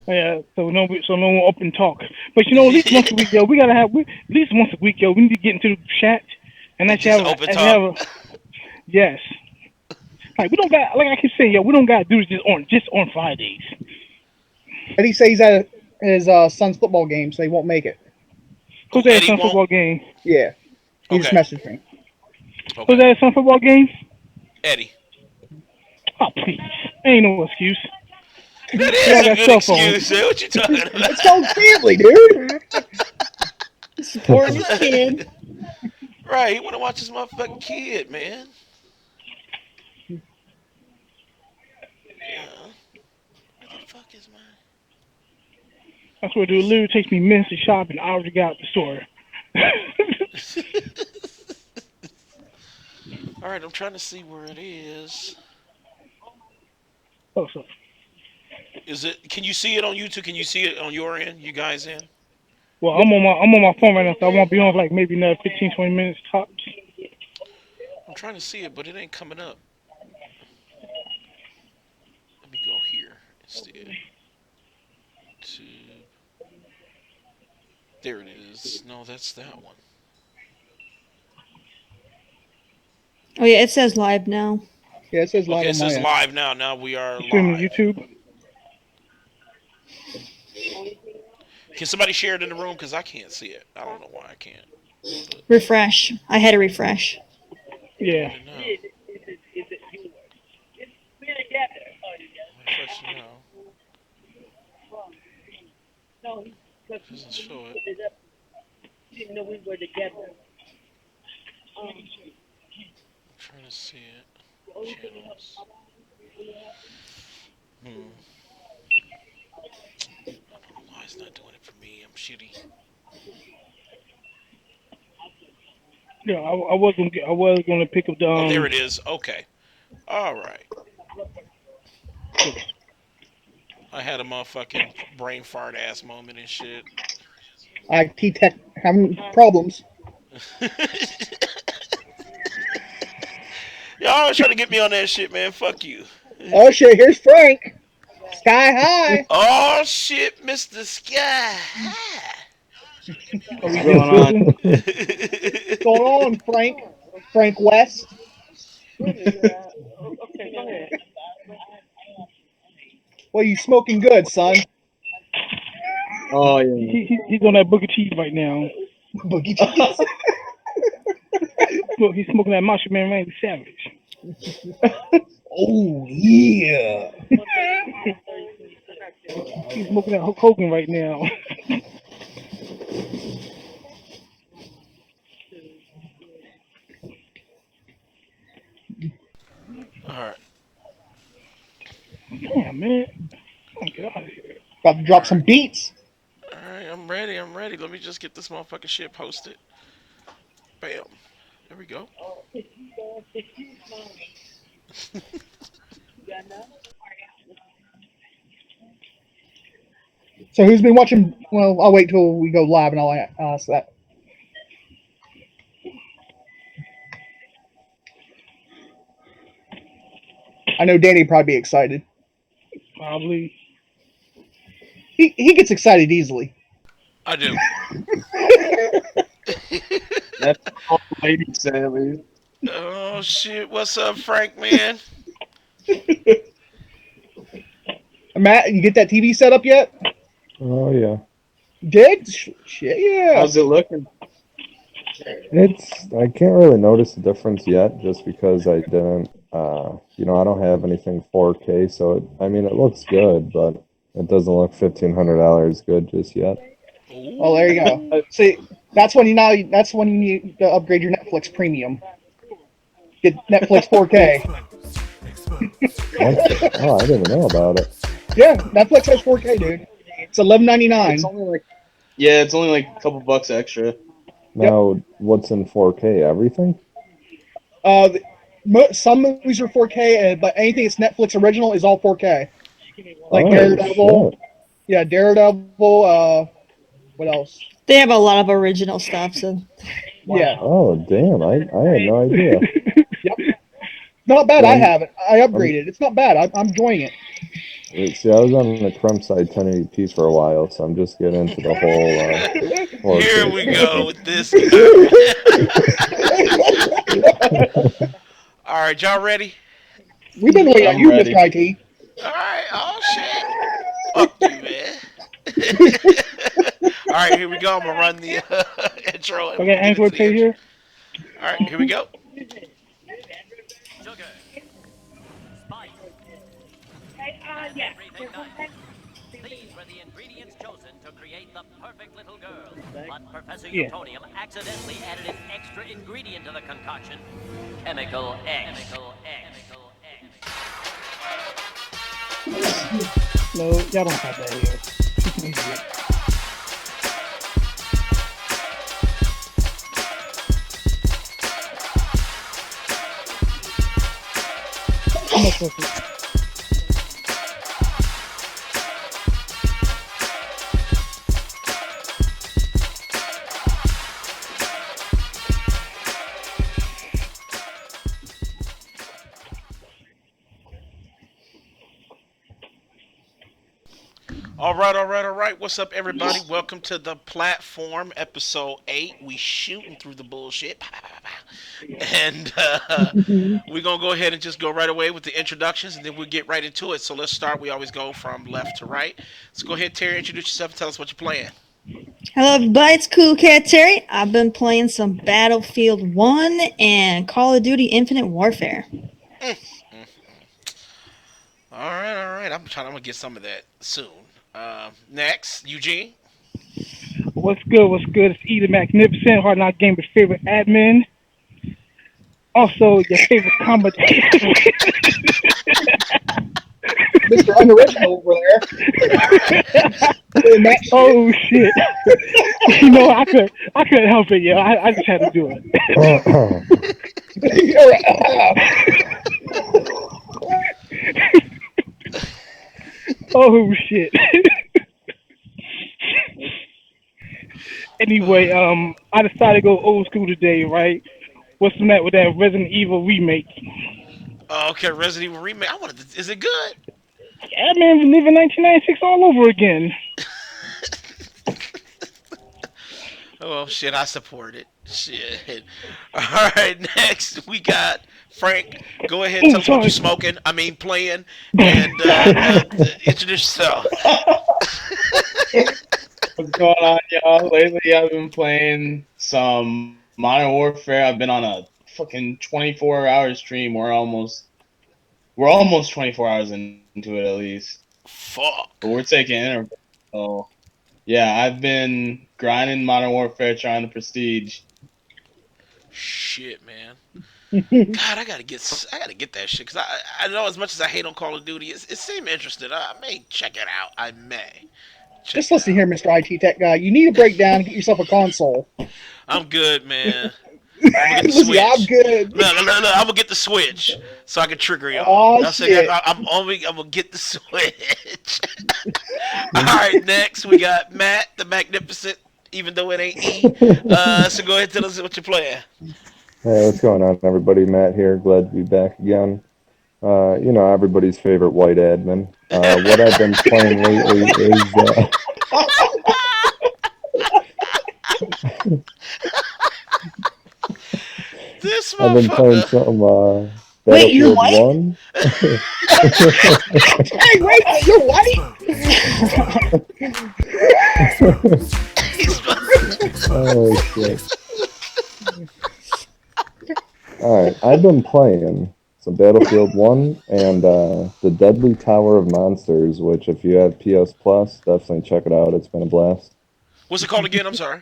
Yeah, so no one open talk. But you know, at least once a week, yo, we gotta have at least once a week, yo. We need to get into the chat and Just open actually talk. have a yes. Like we don't got like I keep saying, yo, we don't gotta do this just on Fridays. But he says he's at his son's football game, so he won't make it. Who, Who's at Eddie some won't? football game? Yeah, he just Okay. messaged me. Who's Okay. at some football game? Eddie. Oh please, ain't no excuse. That We all is a got good cell phones. excuse, man. What you talking It's called about? family, dude. Supporting his kid. Right, he want to watch his motherfucking kid, man. Yeah. Where the fuck is my? I swear, dude, it Let's literally takes me minutes to shop and hours to get out the store. see. All right, I'm trying to see where it is. Oh, so Is it? Can you see it on YouTube? Can you see it on your end? You guys in? well, Yep. I'm on my phone right now, so I won't be on for like maybe another 15, 20 minutes tops. I'm trying to see it, but it ain't coming up. Let me go here instead. To there it is. No, that's that one. Oh yeah, it says live now. Yeah, it says live Okay, it on my says end. live now. Now we are You streaming live. YouTube? Can somebody share it in the room? Because I can't see it. I don't know why I can't. But Refresh. I had to refresh. Yeah. doing it now. Refreshing now. Doesn't show it. I'm trying to see it. Channels. Hmm. I don't know why it's not doing it for me. I'm shitty. Yeah, I was gonna pick up the Oh, there it is. Okay. All right. I had a motherfucking brain fart ass moment and shit. IT tech having problems. Y'all always trying to get me on that shit, man. Fuck you. Oh shit! Here's Frank. Sky high. Oh shit, Mr. Sky. What What's we going doing, on? Sizzle? What's going on, Frank? Frank West. Well, you smoking good, son. Oh yeah. He's on that Booker Cheese right now. Boogie cheese. He's smoking that Macho Man Randy Savage. Oh yeah. He's smoking that Hulk Hogan right now. All right. Damn, man. Get out of here. About to All drop right. some beats. All right. I'm ready. I'm ready. Let me just get this motherfucking shit posted. Bam. There we go. So who's been watching? Well, I'll wait till we go live and I'll ask that. I know Danny would probably be excited. Probably. He gets excited easily. I do. That's all the ladies say at least. Oh shit. What's up, Frank, man? Matt, you get that TV set up yet? Oh yeah, You did? Shit, yeah. How's it looking? I can't really notice a difference yet, just because I didn't. I don't have anything 4K, so I mean, it looks good, but it doesn't look $1,500 good just yet. Well, there you go. Ooh. See, that's when you now. That's when you need to upgrade your Netflix premium. Get Netflix 4K. What? Oh, I didn't even know about it. Yeah, Netflix has 4K, dude. It's 11.99. It's only like yeah, it's only like a couple bucks extra. Yep. Now, what's in 4K? Everything? Uh, some movies are 4K, but anything that's Netflix original is all 4K. Like Oh Daredevil. shit! Yeah, Daredevil. What else? They have a lot of original stuff, so Yeah. Wow. Oh damn! I had no idea. Yep. Not bad. Yeah, I have it. I I'm upgraded. It's not bad. I'm enjoying it. See, I was on the crumb side 1080p for a while, so I'm just getting into the whole 4K Here we go stuff. with this guy, man. All right, y'all ready? We've been waiting on I'm you, Mr. ready. IT. All right. Oh shit. Fuck you, man. All right, here we go. I'm gonna run the intro and I we'll got get into Android the Pay intro. here. All right, here we go. Sugar, spice, and everything nice. These were the ingredients chosen to create the perfect little girl. But Professor Yeah. Utonium accidentally added an extra ingredient to the concoction. Chemical X. Chemical X. Chemical X. No, y'all don't have that here. How much was it? All right, all right, all right. What's up, everybody? Welcome to the platform, episode 8. We shooting through the bullshit. And we're going to go ahead and just go right away with the introductions, and then we'll get right into it. So let's start. We always go from left to right. Let's go ahead, Terry, introduce yourself and tell us what you're playing. Hello, everybody. It's Cool Cat Terry. I've been playing some Battlefield 1 and Call of Duty Infinite Warfare. All right, all right. I'm going to get some of that soon. Next, Eugene. What's good? What's good? It's Either Magnificent, Hard Knock Gamer's favorite admin. Also, your favorite commentator. Mr. Unoriginal over there. Matt shit. Oh shit! You know, I couldn't help it, yo. I just had to do it. Oh shit! Anyway, I decided to go old school today, right? What's the matter with that Resident Evil remake? Okay, Resident Evil Remake. I wanted to, is it good? Yeah, man, been living 1996 all over again. Oh shit, I support it. Shit. All right, next we got Frank. Go ahead, Oh, tell us what you're sorry. smoking. I mean, playing, and introduce yourself. What's going on, y'all? Lately, I've been playing some Modern Warfare. I've been on a fucking 24-hour stream. We're almost 24 hours into it at least, Fuck. but we're taking intervals. So yeah, I've been grinding Modern Warfare, trying to prestige. Shit, man. God, I gotta get that shit because I know as much as I hate on Call of Duty, it seemed interesting. I may check it out. I may. Just listen here, Mr. IT Tech Guy. You need to break down and get yourself a console. I'm good, man. I'm gonna get the Listen, Switch. I'm good. Look, I'm gonna get the Switch so I can trigger y'all. Oh, Y'all say shit. I'm gonna get the Switch. All right, next we got Matt, the Magnificent, even though it ain't E. So go ahead and tell us what you're playing. Hey, what's going on, everybody? Matt here. Glad to be back again. Everybody's favorite white admin. What I've been playing lately is This I've been playing motherfucker. some Wait, you're Battlefield white? 1. Hey, wait, you're white? Oh shit! All right, I've been playing some Battlefield 1 and the Deadly Tower of Monsters, which if you have PS Plus, definitely check it out. It's been a blast. What's it called again? I'm sorry.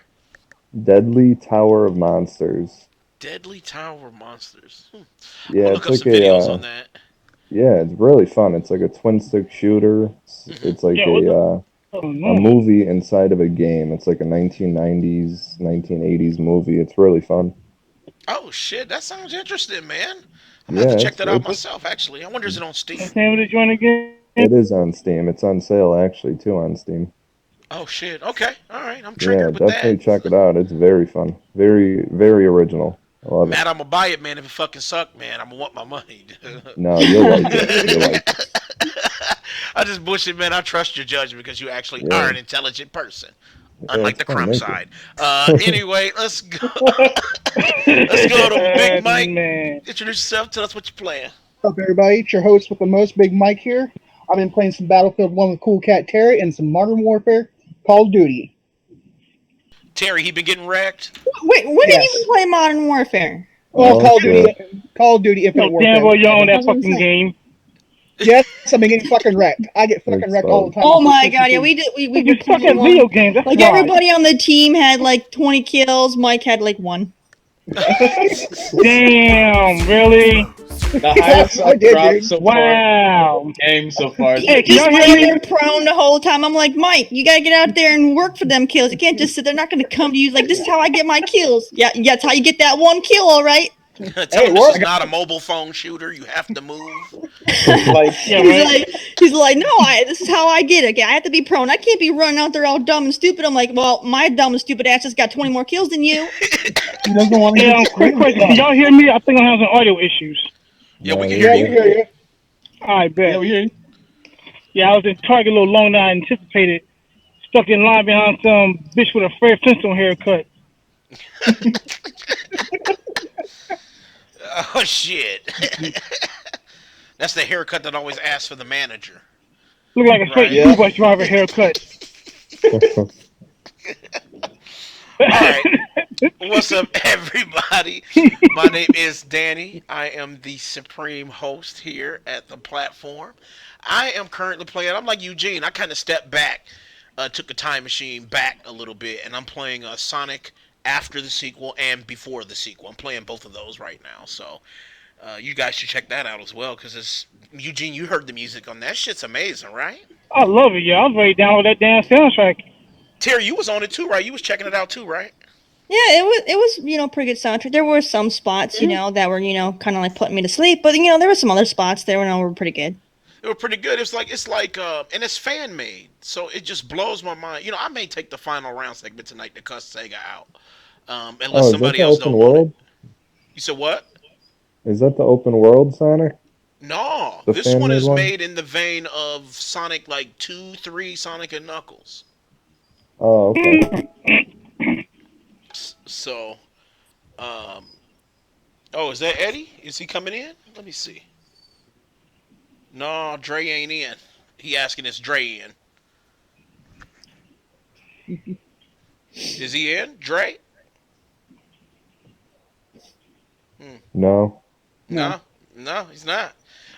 Deadly Tower of Monsters. Deadly Tower Monsters. I'm Yeah, gonna look it's up like some videos on that. yeah, it's really fun. It's like a twin stick shooter. It's like Yeah, what the? Oh, a no. movie inside of a game. It's like a 1990s, 1980s movie. It's really fun. Oh shit, that sounds interesting, man. I'm gonna have to Yeah, check it's that out it's myself. Actually, I wonder is it on Steam? What's the name of the joint again? it is on Steam. It's on sale actually too on Steam. Oh shit. Okay. All right. I'm Yeah, triggered with that. definitely check it out. It's very fun. Very, very original. I love it. Matt, I'm gonna buy it, man. If it fucking suck, man, I'm gonna want my money. No, you'll like it. You'll like it. I just bullshit, man. I trust your judgment because you actually Yeah. are an intelligent person, Yeah, unlike it's the fun. crumb Thank side. Anyway, let's go. Let's go to Big Mike. Man. Introduce yourself. Tell us what you're playing. What's up, everybody? It's your host with the most, Big Mike here. I've been playing some Battlefield 1 with Cool Cat Terry and some Modern Warfare, Call of Duty. Terry, he been getting wrecked. Wait, when did you Yes. play Modern Warfare? Well, Oh, shit. Call of Duty No, Infinite damn Warfare. well you own I that was gonna fucking say. game. Yes, I've been getting fucking wrecked. I get fucking It's wrecked all the time. Oh on my PlayStation god, yeah, 2. we did. We You suck completely at video won. games, that's Like why. everybody on the team had like 20 kills. Mike had like 1. Damn, really? The highest I I've did, dropped dude. so far Wow. in the game so far is Hey, can Just y'all hear laying me? there prone the whole time. I'm like, Mike, you gotta get out there and work for them kills. You can't just sit there. They're not gonna come to you like, this is how I get my kills. Yeah, that's how you get that 1 kill, all right. Tell Hey, him this work. is not a mobile phone shooter. You have to move. like Yeah, he's right. like, no, this is how I get it. Okay, I have to be prone. I can't be running out there all dumb and stupid. I'm like, well, my dumb and stupid ass just got 20 more kills than you. He doesn't want to Hey, get quick screwed. question. Can y'all hear me? I think I'm having some audio issues. Yeah, we No, can you're hear Yeah, we you. hear you. I bet. Yeah, we hear you. Yeah, I was in Target a little longer than I anticipated. Stuck in line behind some bitch with a Fred Flintstone haircut. Oh shit. That's the haircut that always asks for the manager. Looked like a straight Right. school bus driver haircut. All right. What's up, everybody? My name is Danny. I am the supreme host here at the platform. I am currently playing. I'm like Eugene. I kind of stepped back, took the time machine back a little bit, and I'm playing Sonic after the sequel and before the sequel. I'm playing both of those right now. So you guys should check that out as well, because it's Eugene. You heard the music on that. Shit's amazing, right? I love it, yeah. I was ready to download that damn soundtrack. Terry, you was on it too, right? You was checking it out too, right? Yeah, it was pretty good soundtrack. There were some spots that were kind of like putting me to sleep, but there were some other spots there were pretty good. They were pretty good. It's like, and it's fan made, so it just blows my mind. I may take the final round segment tonight to cuss Sega out, unless Oh, is that somebody the else open don't want it. world? You said what? Is that the open world, Sonic? No, The this one fan-made is one? made in the vein of Sonic, like 2, 3, Sonic and Knuckles. Oh, okay. So, um, oh, is that Eddie? Is he coming in? Let me see. No, Dre ain't in. He asking is Dre in. Is he in? Dre? No. No, no, he's not.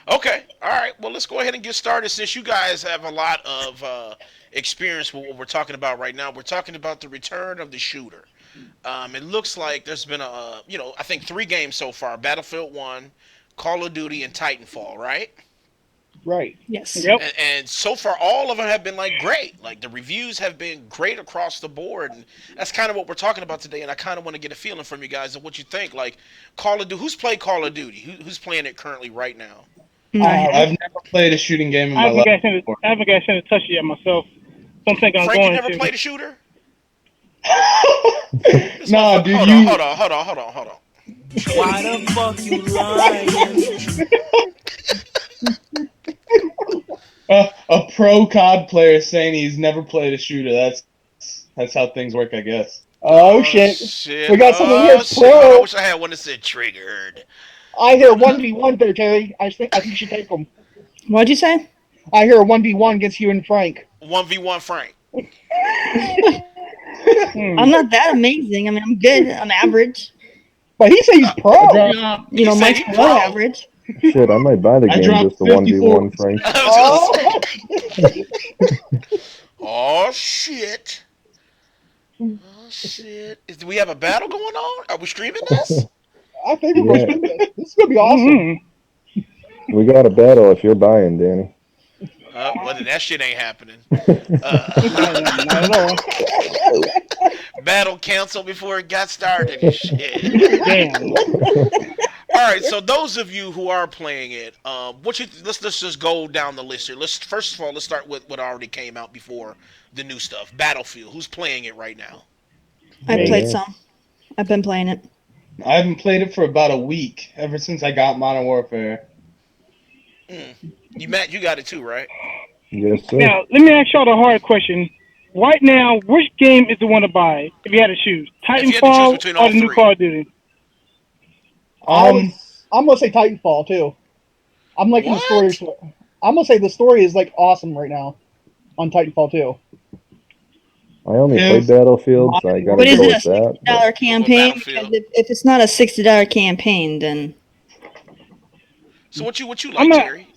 Okay, all right. Well, let's go ahead and get started. Since you guys have a lot of experience with what we're talking about right now, we're talking about the return of the shooter. It looks like there's been I think 3 games so far: Battlefield 1, Call of Duty, and Titanfall. Right? Right. Yes. Yep. And so far, all of them have been like great. Like the reviews have been great across the board, and that's kind of what we're talking about today. And I kind of want to get a feeling from you guys of what you think. Like Call of Duty, who's played Call of Duty? Who's playing it currently right now? I've never played a shooting game in I my haven't life. got a chance to, I haven't got a chance to touch it yet myself. Don't think I'm Frank, you going never to. played a shooter? This Nah, motherfucker- dude, hold on. Why the fuck you lying? a pro COD player saying he's never played a shooter. That's how things work, I guess. Oh, shit. We got someone here. Shit. Hold on, I Pro. wish I had one that said triggered. I hear 1v1 there, Terry. I think you should take them. What'd you say? I hear a 1v1 against you and Frank. 1v1 Frank. I'm not that amazing. I mean, I'm good. I'm average. But he said he's pro. He said Mike's he below pro. average. Shit, I might buy the I game dropped just to 1v1, 54. Frank. I was gonna say, Oh. oh shit. Oh shit. Do we have a battle going on? Are we streaming this? I think we're Yeah. going to do this. This is going to be awesome. We got a battle if you're buying, Danny. Well, then that shit ain't happening. Not at all. Battle canceled before it got started and shit. Damn. All right, so those of you who are playing it, let's just go down the list here. First of all, let's start with what already came out before the new stuff. Battlefield. Who's playing it right now? I played Yeah. some. I've been playing it. I haven't played it for about a week, ever since I got Modern Warfare. You Matt, you got it too, right? Yes, sir. Now, let me ask y'all the hard question. Right now, which game is the one to buy if you had to choose? If you had to choose Titanfall between or all the new three, Call of Duty? Um, I'm gonna say Titanfall too. I'm liking the story. what? I'm gonna say the story is like awesome right now on Titanfall 2. I only played if Battlefield, My so I gotta But is go it work, a with sixty that. But dollar We'll go campaign? Because Battlefield. if it's not a $60 campaign, then So what you I'm like, not. Terry?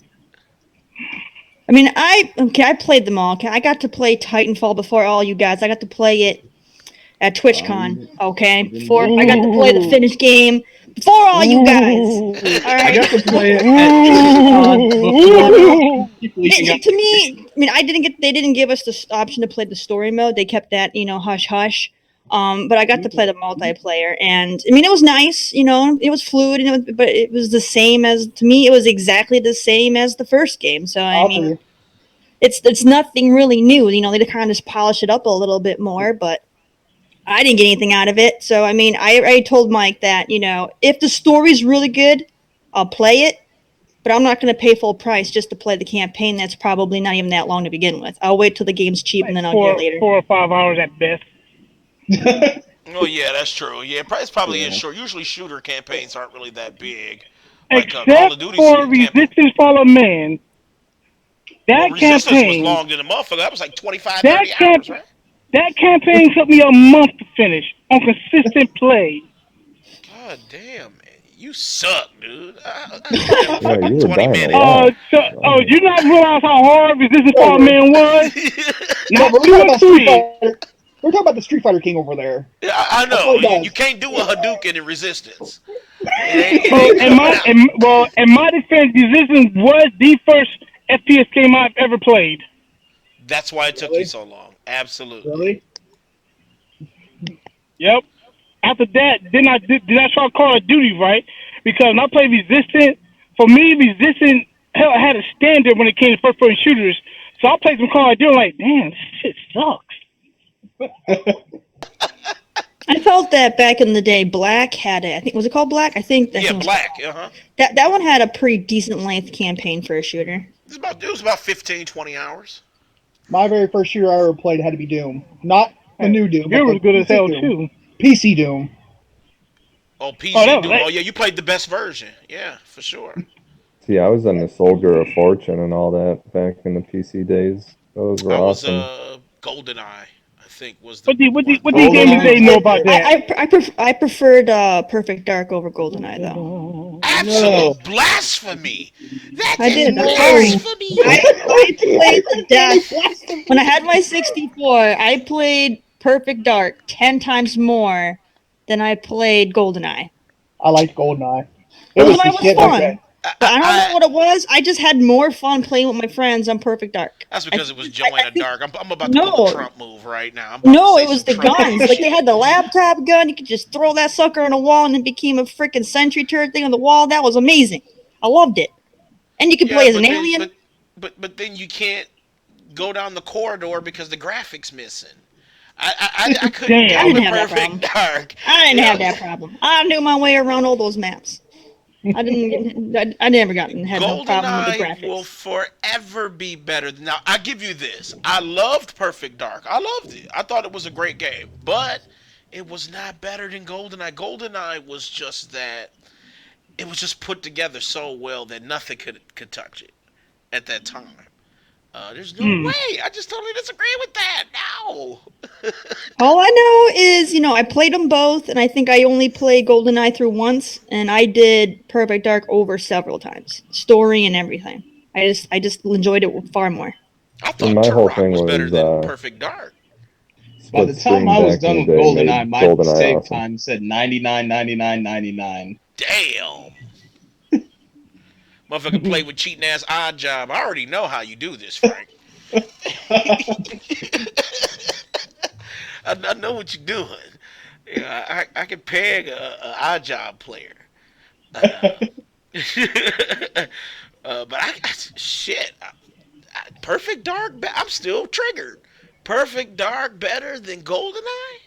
I mean, I played them all. Okay, I got to play Titanfall before all you guys. I got to play it at TwitchCon. Okay, you didn't before get I got to that. play the Ooh. finished game before all you guys. Ooh. All I right. got to play it at TwitchCon before Ooh. keep leaking out. To me, I mean, they didn't give us the option to play the story mode. They kept that, hush hush. But I got to play the multiplayer, and I mean, it was nice. It was fluid, but it was the same as to me. It was exactly the same as the first game. So I I'll mean, agree. it's nothing really new. They kind of just polish it up a little bit more, but I didn't get anything out of it. So I mean, I told Mike that if the story's really good, I'll play it. But I'm not going to pay full price just to play the campaign that's probably not even that long to begin with. I'll wait till the game's cheap and Like then I'll get it four, later. 4 or 5 hours at best. Oh yeah, that's true. Yeah, it's probably is Yeah. short. Usually shooter campaigns aren't really that big. Like Call Except of Duty's for campaign. Resistance Fall of Man. Well, That Resistance was campaign, long than a motherfucker. That was like 25, that 30 camp, hours, right? that campaign took me a month to finish on consistent play. God damn, man. You suck, dude. I did that in yeah, fucking you were 20 dying a minutes. lot. You not realize how hard Resistance Fall of Trevor, Man was? Not Trevor, we're two talking or about Street three. Fighter. We're talking about the Street Fighter King over there. Yeah, I That's know. what he You does. can't do a Hadouken in Resistance. It Well, ain't coming out. in my defense, Resistance was the first FPS game I've ever played. That's why it took you Really? so long. Absolutely. Really? Yep. After that, then I try Call of Duty, right? Because when I played Resistance, for me, Resistance hell had a standard when it came to first-person shooters. So I played some Call of Duty, like, damn, this shit sucks. I felt that back in the day. Black had it. I think was it called Black? I think Yeah, it was called Black. Black. Uh-huh. That one had a pretty decent length campaign for a shooter. It was about 15, 20 hours. My very first shooter I ever played had to be Doom. Not the Hey, new Doom, but Gear the was good as PC hell Doom. too. PC Doom. Oh, Oh, PC that was Doom. Oh, like, yeah, you played the best version. Yeah, for sure. See, I was on the Soldier of Fortune and all that back in the PC days. Those were I was awesome. GoldenEye, I think, was the what one the of the what the ones. gamers they GoldenEye know was about good. that? I preferred Perfect Dark over Goldeneye though. No. Absolute blasphemy. That I is did. I'm No. sorry. blasphemy. I played to Very death. When I blasphemy. had my 64, I played Perfect Dark 10 times more than I played Goldeneye. I liked GoldenEye. It was the Goldeneye was shit back then. fun, but I don't know what it was. I just had more fun playing with my friends on Perfect Dark. That's I because it think, was I Joanna think Dark. I'm about to pull a no, Trump move right now. I'm about to no, say it some was the Trump guns. ass Like they shit. had the laptop gun. You could just throw that sucker on a wall and it became a freaking sentry turret thing on the wall. That was amazing. I loved it. And you could Yeah, play as an but then alien. but then you can't go down the corridor because the graphics missing. I couldn't I get Damn. didn't into have that Perfect problem. Dark. I You didn't have know, that problem. I knew my way around all those maps. I never had no problem with the GoldenEye will graphics. forever be better. Now, I give you this. I loved Perfect Dark. I loved it. I thought it was a great game. But it was not better than GoldenEye. GoldenEye was just that. It was just put together so well that nothing could touch it at that time. There's no Hmm. way. I just totally disagree with that. No. All I know is, I played them both, and I think I only played GoldenEye through once, and I did Perfect Dark over several times, story and everything. I just enjoyed it far more. I See, thought my whole Turok thing was better was than Perfect Dark. By the split time screen I was back in done the with day GoldenEye, made my GoldenEye save awesome. time said 99.99.99. Damn. Motherfucker play with cheating ass odd job. I already know how you do this, Frank. I know what you're doing. I can peg a odd job player. Uh, but shit. Perfect Dark. I'm still triggered. Perfect Dark better than GoldenEye?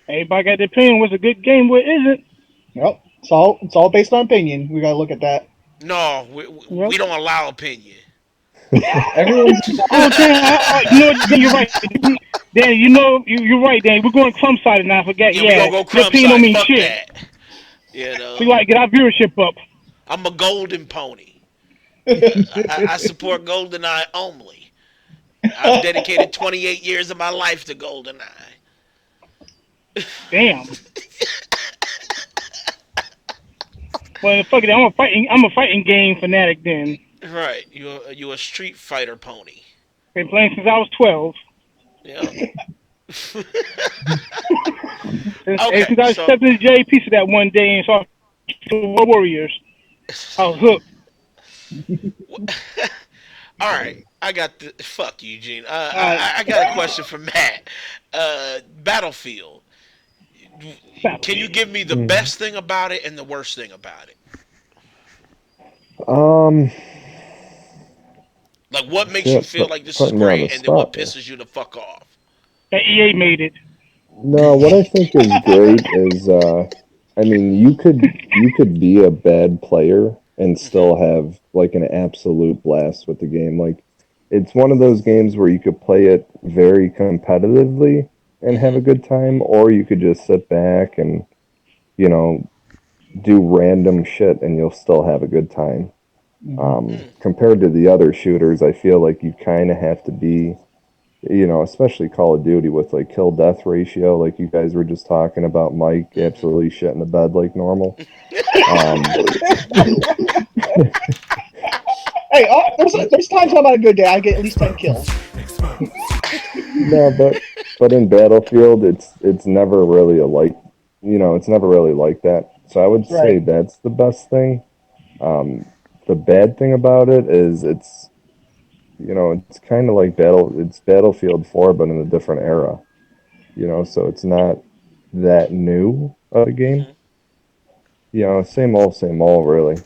Everybody got their opinion. What's a good game? What isn't? Yep. It's all based on opinion. We gotta look at that. No, Yep. we don't allow opinion. Everyone's Oh damn! You know what? Dan, you're right. Dan, you're right. Dan, we're going crumb sided now. I forgot. Yeah, we Yeah, gonna go your crumb opinion don't side. mean Fuck shit. that. You We know, like get our viewership up. I'm a golden pony. I support GoldenEye only. I've dedicated 28 years of my life to GoldenEye. Damn. Well, fuck it. I'm a fighting game fanatic. Then Right, you a Street Fighter pony. been playing since I was 12. Yep. Since Okay, I so stepped into J piece of that one day and saw World Warriors, I was hooked. all right, I got the fuck you, Eugene. Uh, I got a question for Matt. Battlefield. Can you give me the Mhm. best thing about it and the worst thing about it? Um, Like, what makes you shit, feel like this is putting me on great, the and then what spot there. pisses you the fuck off? that EA made it. No, what I think is great is, I mean, you could be a bad player and Hmm. still have like an absolute blast with the game. Like, it's one of those games where you could play it very competitively and have Hmm. a good time, or you could just sit back and, you know, do random shit and you'll still have a good time. Mm. Compared to the other shooters, I feel like you kind of have to be, especially Call of Duty with like kill death ratio, like you guys were just talking about, Mike Hmm. absolutely shit in the bed like normal. Um, Hey, there's times I'm on a good day. I get at least 10 kills. no, but in Battlefield, it's never really it's never really like that. So I would say Right. that's the best thing. The bad thing about it is it's kind of like it's Battlefield 4, but in a different era. So it's not that new of a game. Hmm. Same old, really.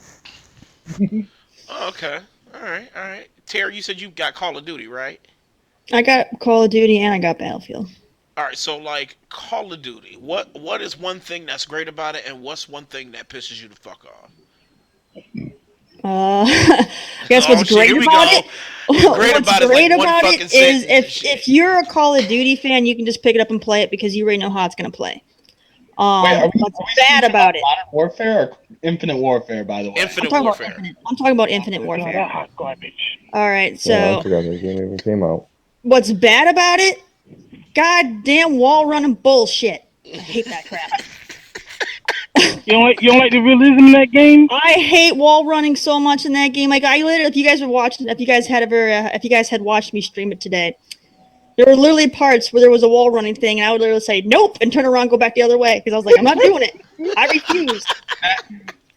Okay. All right. All right. Terry, you said you got Call of Duty, right? I got Call of Duty and I got Battlefield. All right. So, like Call of Duty, what is one thing that's great about it, and what's one thing that pisses you the fuck off? I guess Oh what's shit! great Here we about go. it, Great what's about it is like great one about fucking it is sentence and if shit. you're a Call of Duty fan, you can just pick it up and play it because you already know how it's gonna play. Wait, What's are we bad speaking about about it? Modern Warfare or Infinite Warfare, by the way? I'm Infinite talking about Warfare. Infinite. I'm talking about Infinite It's not Warfare. that hot garbage. All right, Yeah, I so forgot that game even came out. what's bad about it? Goddamn wall running bullshit. I hate that crap. You don't like the realism in that game? I hate wall running so much in that game. Like I literally, if you guys were watching, if you guys had watched me stream it today, there were literally parts where there was a wall running thing, and I would literally say nope and turn around, and go back the other way because I was like, I'm not doing it. I refused.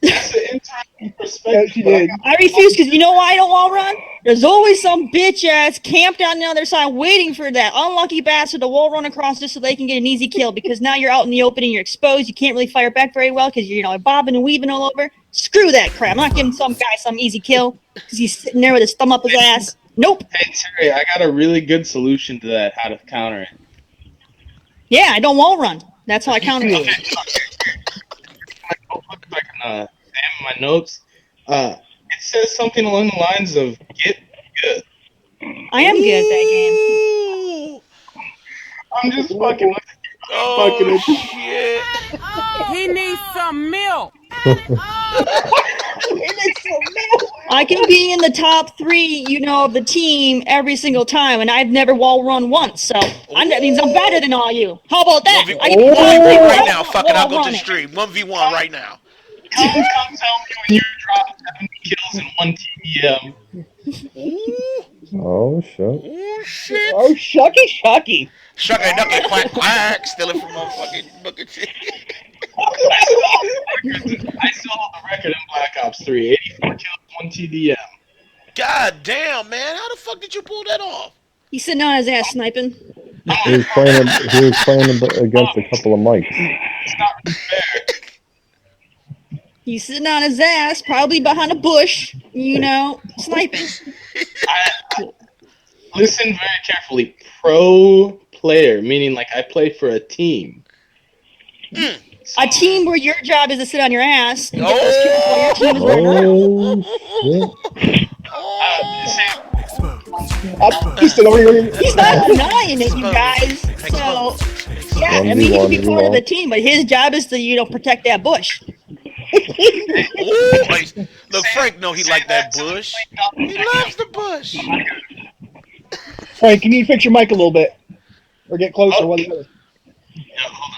That's an interesting Yes, perspective, you but I did. got I refuse because you know why I don't wall run? There's always some bitch ass camped on the other side waiting for that unlucky bastard to wall run across just so they can get an easy kill because now you're out in the open and you're exposed. You can't really fire back very well because you're bobbing and weaving all over. Screw that crap. I'm not giving some guy some easy kill because he's sitting there with his thumb up his ass. Nope. hey Terry, I got a really good solution to that. How to counter it? Yeah, I don't wall run. That's how I counter it. Good. My notebook, so I can examine my notes. It says something along the lines of "get good." I am good at that game. Ooh. I'm just fucking with you. I'm fucking Oh with you. shit. He needs some milk. I can be in the top three, of the team every single time, and I've never wall run once. So that means I'm better than all you. How about One that? v I can be one v top three one right now. without Fuck it, I'll wall go to the running. stream. 1v1 right now. Come tell me when you drop 70 kills in one TDM. Ooh. Oh shit! Ooh shit. Oh, shucky, shucky. Shuck a ducky quack quack. Stealing from motherfucking bucket shit. I still hold the record in Black Ops 3. 84 kills, one TDM. God damn, man. How the fuck did you pull that off? He's sitting on his ass sniping. He was playing against a couple of mics. It's not really fair. He's sitting on his ass, probably behind a bush, sniping. Listen very carefully. Pro player, meaning like I play for a team. Mm. A team where your job is to sit on your ass and get those kills while your team is running around. Oh shit! Oh. He's still over here. He's not denying it, you guys. So, yeah, I mean, he could be 1v1 part of the rematch. team, but his job is to, protect that bush. Ooh, look, Frank know he like that bush. He loves the bush. Frank, can you fix your mic a little bit? Or get closer? What Yeah, hold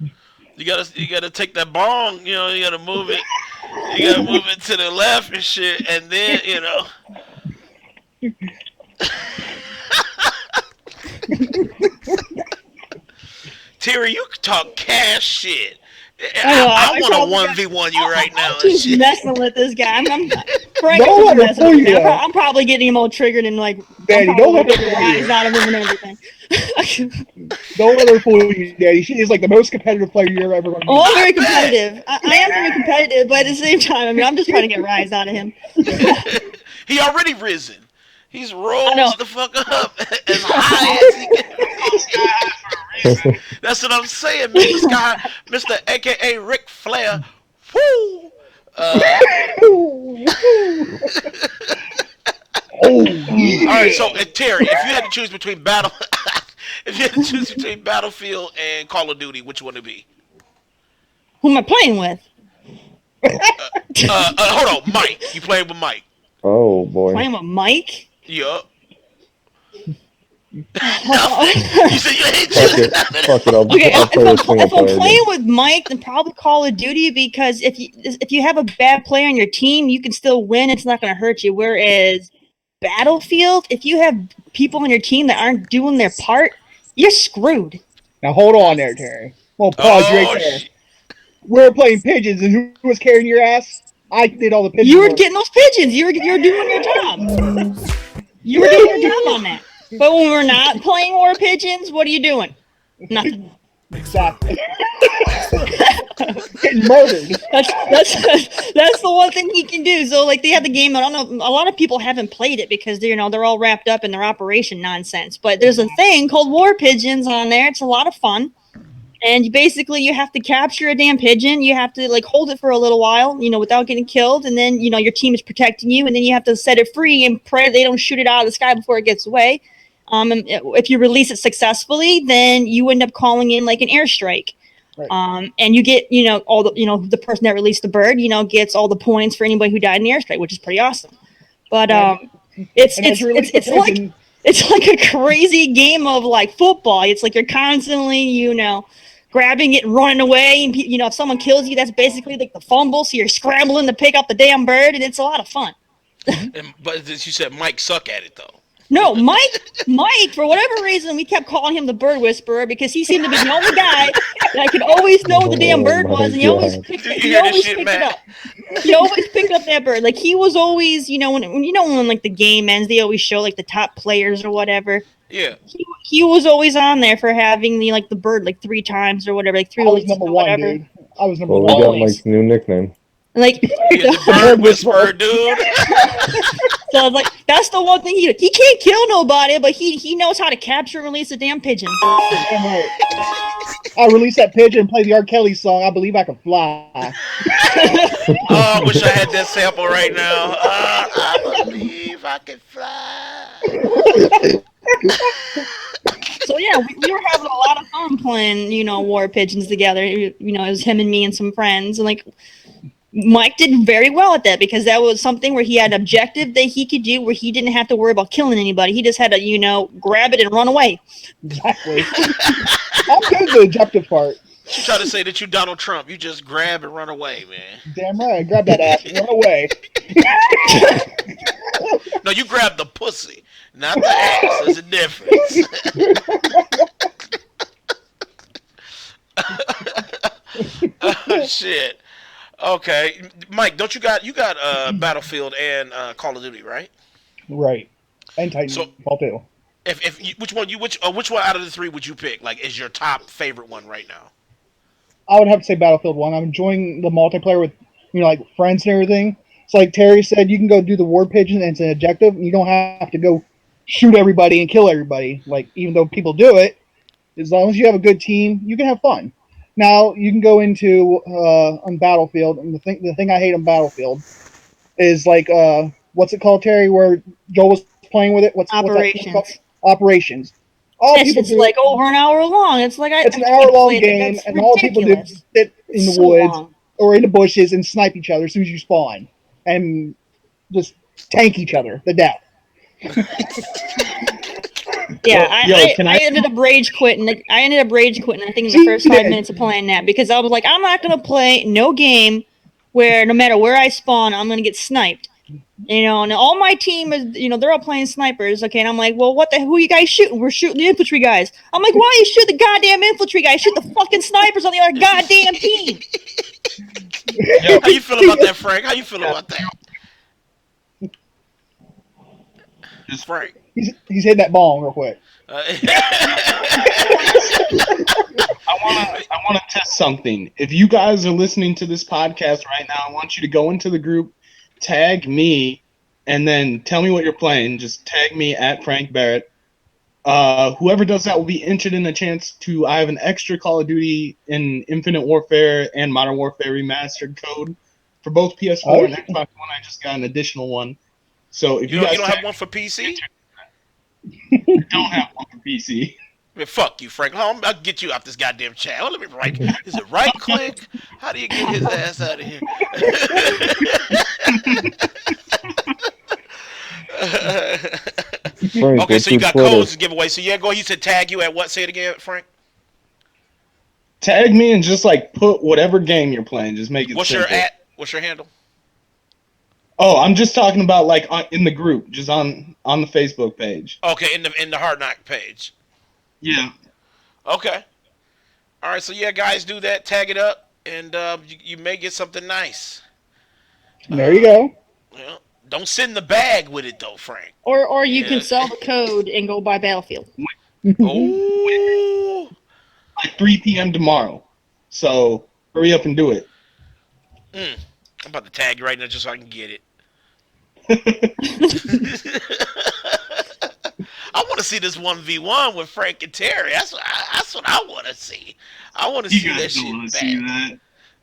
on. You gotta take that bong, you gotta move it. You gotta move it to the left and shit, and then Terry, you talk cash shit. I want to 1v1 you right now I'm and just shit. messing with this guy. Frank, Don't let her messing fool with you, me. though. I'm probably getting him all triggered and I'm Daddy, don't probably let her getting a fool rise you. out of him and everything. Don't let her fool you, Daddy. She is like the most competitive player you're ever going to Oh, meet. I'm very I bet. competitive. I am very competitive, but at the same time, I mean, I'm just trying to get a rise out of him. He already risen. He's I know. rose the fuck up as high as he can. That's what I'm saying, Mr. Sky, Mr. AKA Ric Flair. Woo! Oh, All right, so yeah. Terry, if you had to choose between if you had to choose between Battlefield and Call of Duty, which one would it be? Who am I playing with? Hold on, Mike. You playing with Mike? Oh boy. Playing with Mike? Yup. Nothing. Okay, You said you ain't Fuck choosing it. nothing. Fuck it. I'll play a single if I'm player playing game. with Mike, then probably Call of Duty because if you have a bad player on your team, you can still win. It's not going to hurt you. Whereas Battlefield, if you have people on your team that aren't doing their part, you're screwed. Now hold on there, Terry. Well, pause you right Oh there. shit. We're playing pigeons, and who was carrying your ass? I did all the pigeon You were work. getting those pigeons. You were doing your job. You were doing your job on that. But when we're not playing War Pigeons, what are you doing? Nothing. Exactly. Getting murdered. That's the one thing he can do. So they have the game. I don't know. A lot of people haven't played it because they're all wrapped up in their operation nonsense. But there's a thing called War Pigeons on there. It's a lot of fun. And you have to capture a damn pigeon. You have to hold it for a little while, without getting killed, and then your team is protecting you, and then you have to set it free and pray they don't shoot it out of the sky before it gets away. And if you release it successfully, then you end up calling in an airstrike. Right. And you get all the person that released the bird gets all the points for anybody who died in the airstrike, which is pretty awesome. But it's And as you release the it's like pigeon, it's like a crazy game of football. It's like you're constantly grabbing it and running away, and if someone kills you, that's basically the fumble. So you're scrambling to pick up the damn bird, and it's a lot of fun. But you said Mike suck at it though. No, Mike, for whatever reason, we kept calling him the bird whisperer because he seemed to be the only guy that could always know what the damn bird Oh my was, and he always God. picked Did it. you He hear this always shit, picked it Matt? up. He always picked up that bird. He was always, when the game ends, they always show the top players or whatever. Yeah. He was always on there for having the bird 3 times or whatever, three I was releases number or one, whatever. dude. I was number Well, we one. got Always. Mike's new nickname. Yeah, the The bird whisperer, dude. So I was that's the one thing he can't kill nobody, but he knows how to capture and release a damn pigeon. Damn right. I released that pigeon and play the R. Kelly song. I believe I can fly. Oh, I wish I had that sample right now. I believe I can fly. So yeah, we were having a lot of fun playing, war pigeons together. It was him and me and some friends, and Mike did very well at that because that was something where he had an objective that he could do where he didn't have to worry about killing anybody. He just had to, grab it and run away. Exactly. I'm good at the objective part. She tried to say that you Donald Trump. You just grab and run away, man. Damn right. Grab that ass and run away. No, you grab the pussy, not the ass. There's a difference. Oh, shit. Okay, Mike, don't you got Battlefield and Call of Duty, right? Right. And So Titanfall too. if you, which one out of the three would you pick? Is your top favorite one right now? I would have to say Battlefield 1. I'm enjoying the multiplayer with, friends and everything. It's like Terry said, you can go do the war pigeon and it's an objective. And you don't have to go shoot everybody and kill everybody. Even though people do it, as long as you have a good team, you can have fun. Now, you can go into on Battlefield, and the thing I hate on Battlefield is what's it called, Terry? Where Joel was playing with it. What's that thing called? Operations. Operations. All Yes, people it's do. like over an hour long. It's like It's I an can't hour-long play that. game, That's and all people do ridiculous. is sit in It's the so woods long. or in the bushes and snipe each other as soon as you spawn, and just tank each other to death. Yeah, Yo, can I ended up rage quitting. I ended up rage quitting. I think in the See, first you 5 minutes did. of playing that because I was like, I'm not gonna play no game where no matter where I spawn, I'm gonna get sniped. And all my team is, they're all playing snipers. Okay, and I'm like, well, who you guys shooting? We're shooting the infantry guys. I'm like, why you shoot the goddamn infantry guys? Shoot the fucking snipers on the other goddamn team. Yo, How you feel about that, Frank? How you feel about that, just Frank? He's hitting that ball real quick. I wanna test something. If you guys are listening to this podcast right now, I want you to go into the group, tag me, and then tell me what you're playing. Just tag me at Frank Barrett. Whoever does that will be entered in a chance to. I have an extra Call of Duty in Infinite Warfare and Modern Warfare Remastered code for both PS4 and Xbox One. I just got an additional one. So if you You guys don't have one for PC? don't have one for PC. Man, fuck you, Frank. I'll get you out this goddamn chat. Let me right. Is it right click? How do you get his ass out of here? Frank, Okay, what's so you your got Twitter? codes to give away. So yeah, go. You said tag you at what? Say it again, Frank. Tag me and just like put whatever game you're playing. Just make it What's simple. your at? What's your handle? Oh, I'm just talking about like in the group, just on the Facebook page. Okay, in the Hard Knock page. Yeah. Okay. All right. So yeah, guys, do that. Tag it up, and you may get something nice. There you go. Yeah. Don't send the bag with it though, Frank. Or you Yeah. can sell the code and go buy Battlefield. Oh. Like 3 p.m. tomorrow. So hurry up and do it. I'm about to tag you right now just so I can get it. I want to see this 1v1 with Frank and Terry. That's what I want to see. I want to see that shit back. see that.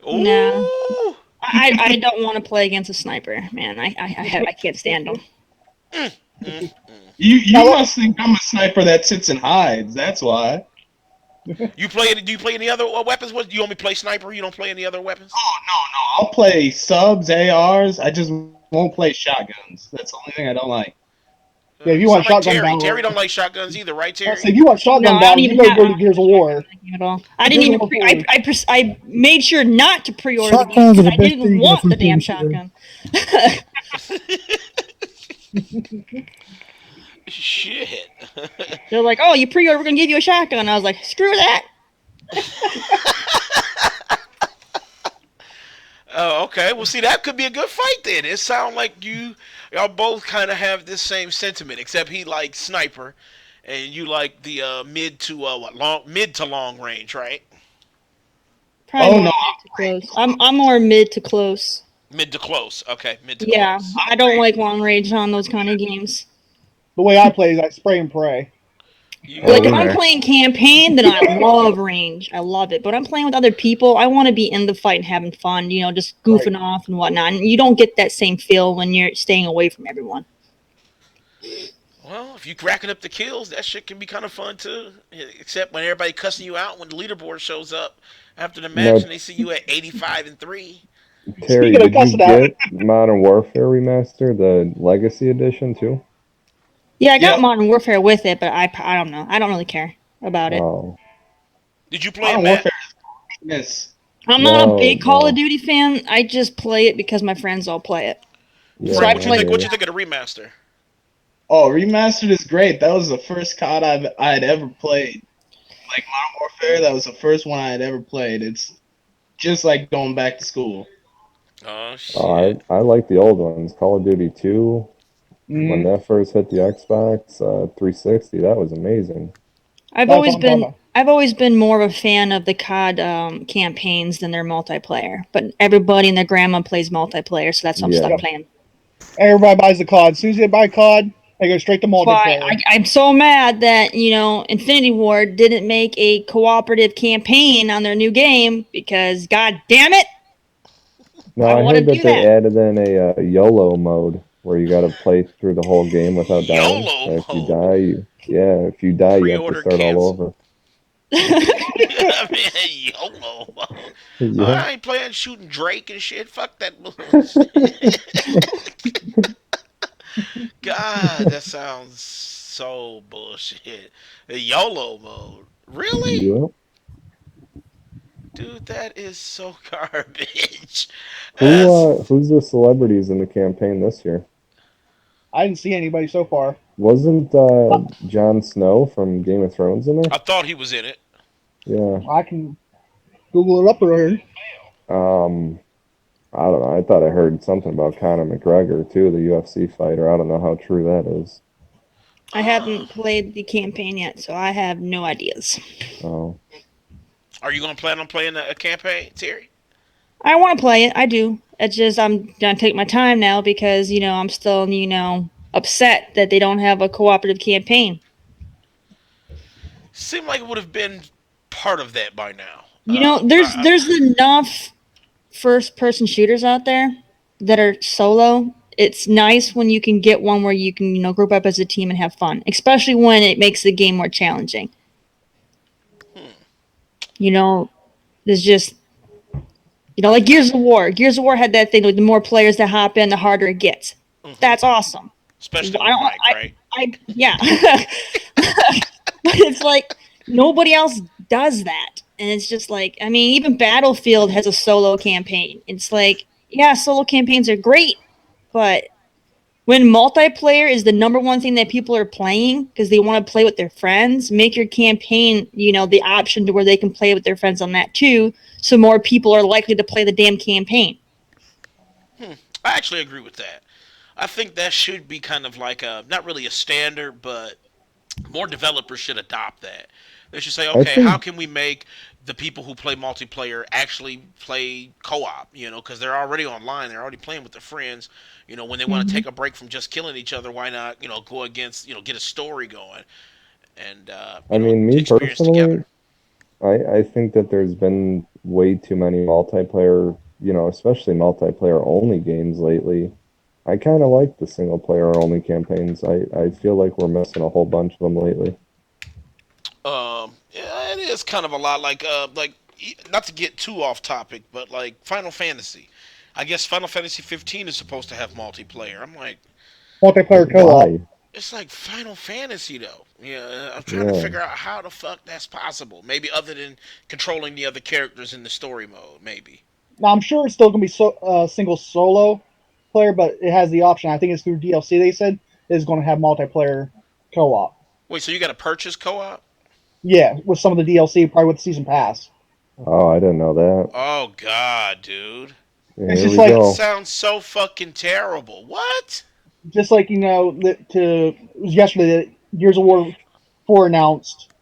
Ooh. No. I don't want to play against a sniper, man. I can't stand them. You must think I'm a sniper that sits and hides. That's why. Do you play any other weapons? What do you only play sniper? You don't play any other weapons? Oh no. I'll play subs, ARs. I just won't play shotguns. That's the only thing I don't like. Yeah, if you want Sound like shotgun Terry. down, Terry don't like shotguns either, right, Terry? so if you want shotgun No, I down, don't you even gotta have go to Gears of War. at all. I didn't even. I made sure not to pre-order the game Shotguns are because the I best thing didn't you got want from the damn PS4. shotgun. Shit. They're like, "Oh, you pre-order? We're gonna give you a shotgun." I was like, "Screw that." Oh, okay. Well, see, that could be a good fight then. It sounds like y'all both kind of have this same sentiment, except he likes sniper, and you like the mid to long range, right? Probably Oh, more no, mid to close. I'm more mid to close. Mid to close. Okay, mid to Yeah, close. I don't like long range on those kind of games. The way I play is I spray and pray. Like if Oh, I'm yeah. playing campaign, then I love range. I love it. But I'm playing with other people. I want to be in the fight and having fun. Just goofing off and whatnot. And you don't get that same feel when you're staying away from everyone. Well, if you racking up the kills, that shit can be kind of fun too. Except when everybody cussing you out when the leaderboard shows up after the match No. and they see you at 85-3. Terry, Speaking of did you cussing out- get Modern Warfare Remaster, the Legacy Edition too? Yeah, I got Yep. Modern Warfare with it, but I don't know. I don't really care about it. Oh, Did you play it, Modern Matt? Warfare. Yes. I'm not a No, big Call no. of Duty fan. I just play it because my friends all play it. yeah. So I Frank, what you play- think? What you think of the remaster? Oh, remastered is great. That was the first COD I'd ever played. Like Modern Warfare, that was the first one I had ever played. It's just like going back to school. Oh shit! Oh, I like the old ones. Call of Duty 2, when that first hit the Xbox 360, that was amazing. I've That's always what I'm talking been more of a fan of the COD campaigns than their multiplayer. But everybody and their grandma plays multiplayer, so that's why I'm Yeah. stuck playing. Everybody buys the COD. As soon as they buy COD, they go straight to That's why multiplayer. I'm so mad that Infinity Ward didn't make a cooperative campaign on their new game because, god damn it, No, I I wanna heard that do they that. added in a YOLO mode where you got to play through the whole game without dying. YOLO And if you mode. die, if you die, you have to Pre-order start all cancel. over. I mean, YOLO mode. Yeah. I ain't playing shooting Drake and shit. Fuck that bullshit. God, that sounds so bullshit. The YOLO mode. Really? Yep. Dude, that is so garbage. That's Who's the celebrities in the campaign this year? I didn't see anybody so far. Wasn't Jon Snow from Game of Thrones in there? I thought he was in it. Yeah. I can Google it up right here. I don't know. I thought I heard something about Conor McGregor too, the UFC fighter. I don't know how true that is. I haven't played the campaign yet, so I have no ideas. Oh. Are you gonna plan on playing a campaign, Terry? I want to play it. I do. It's just I'm gonna take my time now because I'm still upset that they don't have a cooperative campaign. Seemed like it would have been part of that by now. There's enough first person shooters out there that are solo. It's nice when you can get one where you can group up as a team and have fun, especially when it makes the game more challenging. There's just like Gears of War. Gears of War had that thing with the more players that hop in, the harder it gets. That's awesome. Especially with Mike, right? Yeah. But it's like nobody else does that. And it's just like, I mean, even Battlefield has a solo campaign. It's like, yeah, solo campaigns are great, but when multiplayer is the number one thing that people are playing because they want to play with their friends, make your campaign, the option to where they can play with their friends on that too, so more people are likely to play the damn campaign. I actually agree with that. I think that should be kind of like not really a standard, but more developers should adopt that. They should say, okay, how can we make the people who play multiplayer actually play co-op? Because they're already online, they're already playing with their friends. When they want to take a break from just killing each other, why not, go against, get a story going and I mean, me experience personally, together. I think that there's been way too many multiplayer, especially multiplayer only games lately. I kind of like the single player only campaigns. I feel like we're missing a whole bunch of them lately. Yeah, it is kind of a lot like not to get too off topic, but like Final Fantasy. I guess Final Fantasy 15 is supposed to have multiplayer. I'm like, Multiplayer co-op. Why? it's like Final Fantasy though. Yeah, I'm trying to Yeah. figure out how the fuck that's possible. Maybe other than controlling the other characters in the story mode, maybe. Now I'm sure it's still gonna be single solo player, but it has the option. I think it's through DLC. They said is going to have multiplayer co-op. Wait, so you got to purchase co-op? Yeah, with some of the DLC, probably with the season pass. Oh, I didn't know that. Oh god, dude. Yeah, It's here just we like That go. sounds so fucking terrible. What? it was yesterday that Gears of War 4 announced